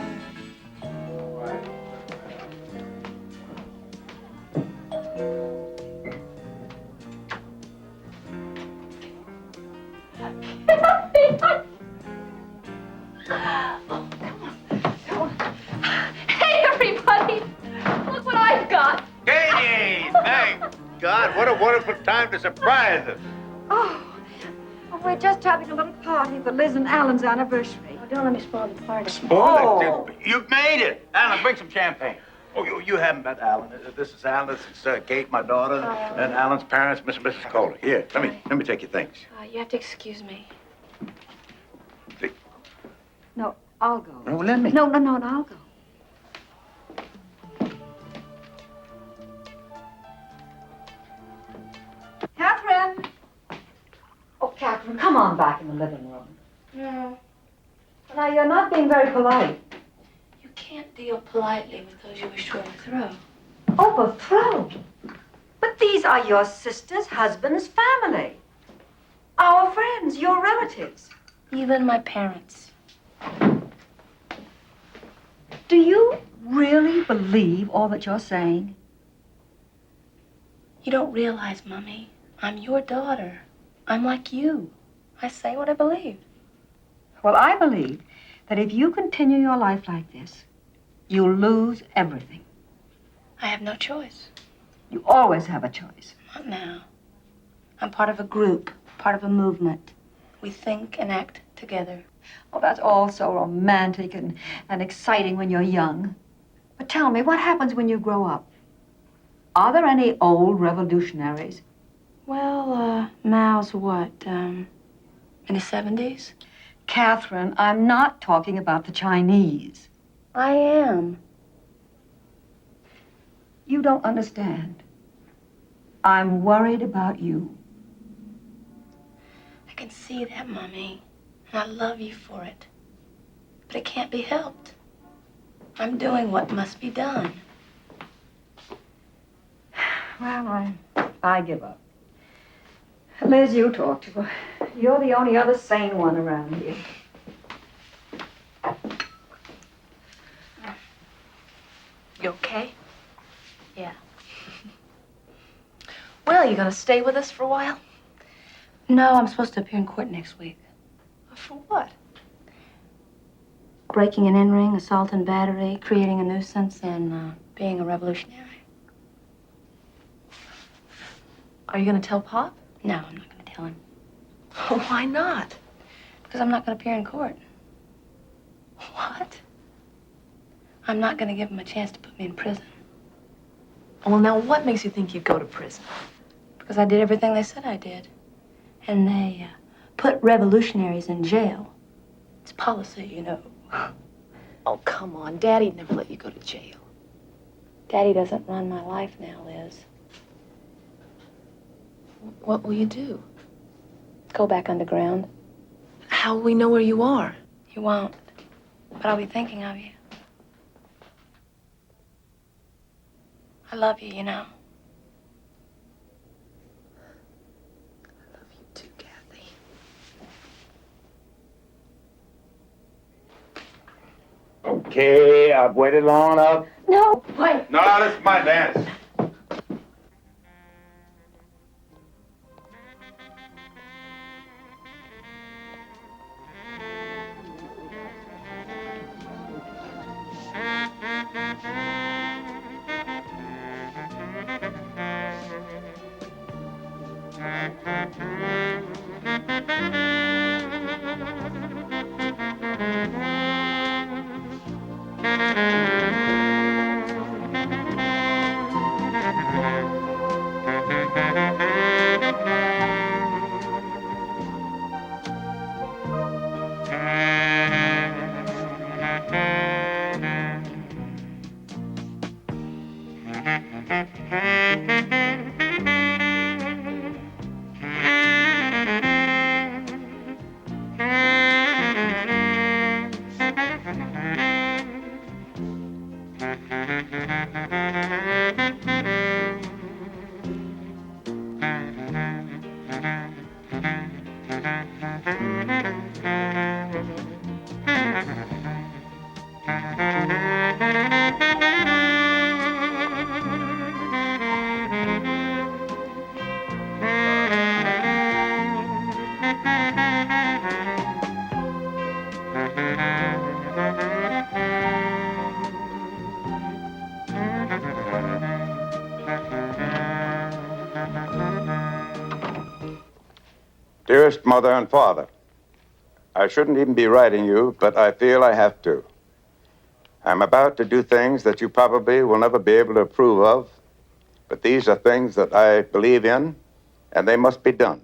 [SPEAKER 9] Hey, everybody! Look what I've got!
[SPEAKER 2] Katie! Thank God, what a wonderful time to surprise us.
[SPEAKER 3] Oh, we're just having a little party for Liz and Alan's anniversary.
[SPEAKER 5] Oh, don't let me spoil the party.
[SPEAKER 2] Oh. You've made it. Alan, bring some champagne. Oh, you haven't met Alan. This is Alan. This is Kate, my daughter, and Alan's parents, Mr. and Mrs. Kohler. Here, let me take your things.
[SPEAKER 5] You have to excuse me.
[SPEAKER 3] No, I'll go.
[SPEAKER 2] No, let me.
[SPEAKER 3] No, I'll go. Catherine! Oh, Catherine, come on back in the living room.
[SPEAKER 5] No.
[SPEAKER 3] Now, you're not being very polite.
[SPEAKER 5] You can't deal politely with those you wish to overthrow.
[SPEAKER 3] Overthrow? But these are your sister's husband's family. Our friends, your relatives.
[SPEAKER 5] Even my parents.
[SPEAKER 3] Do you really believe all that you're saying?
[SPEAKER 5] You don't realize, Mummy, I'm your daughter. I'm like you. I say what I believe.
[SPEAKER 3] Well, I believe that if you continue your life like this, you'll lose everything.
[SPEAKER 5] I have no choice.
[SPEAKER 3] You always have a choice.
[SPEAKER 5] Not now. I'm part of a group, part of a movement. We think and act together.
[SPEAKER 3] Oh, that's all so romantic and exciting when you're young. But tell me, what happens when you grow up? Are there any old revolutionaries?
[SPEAKER 5] Well, Mao's what, in the 70s?
[SPEAKER 3] Catherine, I'm not talking about the Chinese.
[SPEAKER 5] I am.
[SPEAKER 3] You don't understand. I'm worried about you.
[SPEAKER 5] I can see that, Mummy, and I love you for it. But it can't be helped. I'm doing what must be done.
[SPEAKER 3] Well, I give up. Liz, you talk to her. You're the only other sane one around here.
[SPEAKER 5] You okay? Yeah. Well, you gonna stay with us for a while? No, I'm supposed to appear in court next week.
[SPEAKER 9] For what?
[SPEAKER 5] Breaking and entering, assault and battery, creating a nuisance, and being a revolutionary.
[SPEAKER 9] Are you gonna tell Pop?
[SPEAKER 5] No, I'm not gonna tell him.
[SPEAKER 9] Oh, why not?
[SPEAKER 5] Because I'm not gonna appear in court.
[SPEAKER 9] What?
[SPEAKER 5] I'm not gonna give him a chance to put me in prison.
[SPEAKER 9] Well, now what makes you think you'd go to prison?
[SPEAKER 5] Because I did everything they said I did. And they put revolutionaries in jail. It's policy, you know.
[SPEAKER 9] Oh, come on. Daddy'd never let you go to jail.
[SPEAKER 5] Daddy doesn't run my life now, Liz.
[SPEAKER 9] What will you do?
[SPEAKER 5] Go back underground.
[SPEAKER 9] How will we know where you are?
[SPEAKER 5] You won't. But I'll be thinking of you. I love you, you know.
[SPEAKER 9] I love you too, Kathy.
[SPEAKER 2] Okay, I've waited long enough.
[SPEAKER 3] No, wait.
[SPEAKER 2] No, this is my dance. Dearest Mother and Father, I shouldn't even be writing you, but I feel I have to. I'm about to do things that you probably will never be able to approve of, but these are things that I believe in, and they must be done.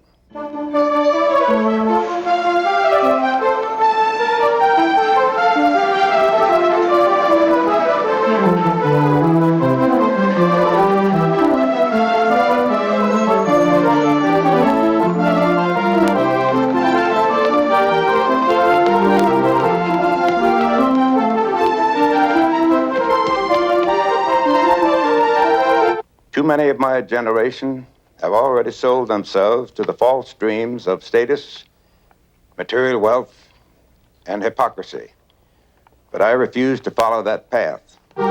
[SPEAKER 2] Too many of my generation have already sold themselves to the false dreams of status, material wealth, and hypocrisy. But I refuse to follow that path. I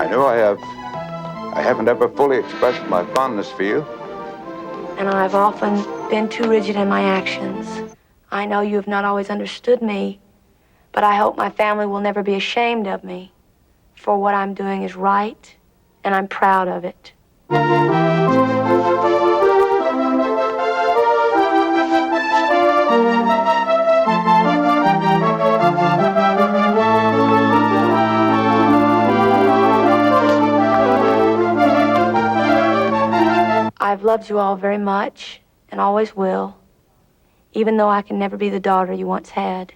[SPEAKER 2] know I haven't ever fully expressed my fondness for you.
[SPEAKER 5] And I've often been too rigid in my actions. I know you have not always understood me, but I hope my family will never be ashamed of me, for what I'm doing is right, and I'm proud of it. I've loved you all very much, and always will, even though I can never be the daughter you once had.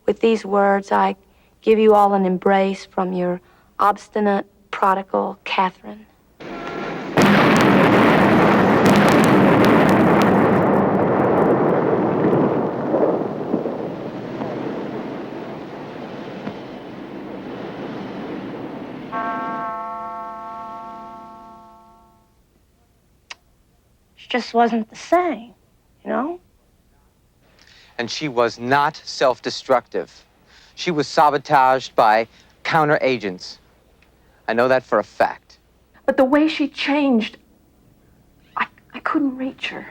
[SPEAKER 5] With these words, I give you all an embrace from your obstinate, prodigal Katherine.
[SPEAKER 8] She just wasn't the same, you know?
[SPEAKER 6] And she was not self-destructive. She was sabotaged by counter-agents. I know that for a fact.
[SPEAKER 4] But the way she changed, I couldn't reach her.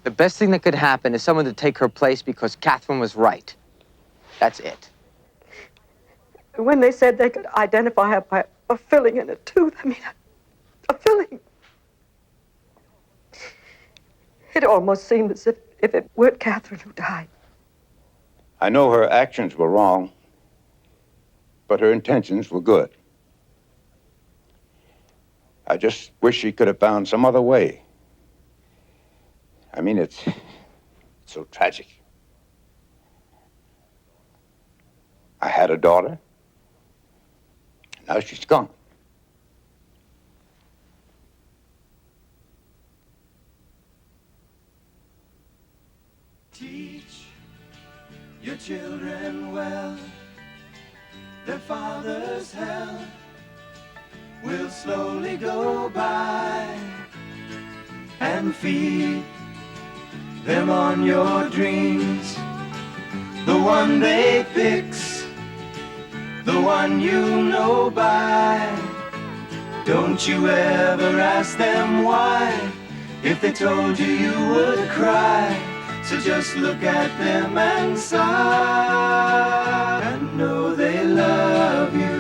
[SPEAKER 6] The best thing that could happen is someone to take her place because Katherine was right. That's it.
[SPEAKER 4] When they said they could identify her by a filling in a tooth, I mean, a filling. It almost seemed as if it weren't Katherine who died.
[SPEAKER 2] I know her actions were wrong, but her intentions were good. I just wish she could have found some other way. I mean, it's so tragic. I had a daughter. Now she's gone.
[SPEAKER 1] Teach your children well. Their father's hell will slowly go by, and feed them on your dreams. The one they fix, the one you know by. Don't you ever ask them why. If they told you, you would cry. So just look at them and sigh, and know they love you.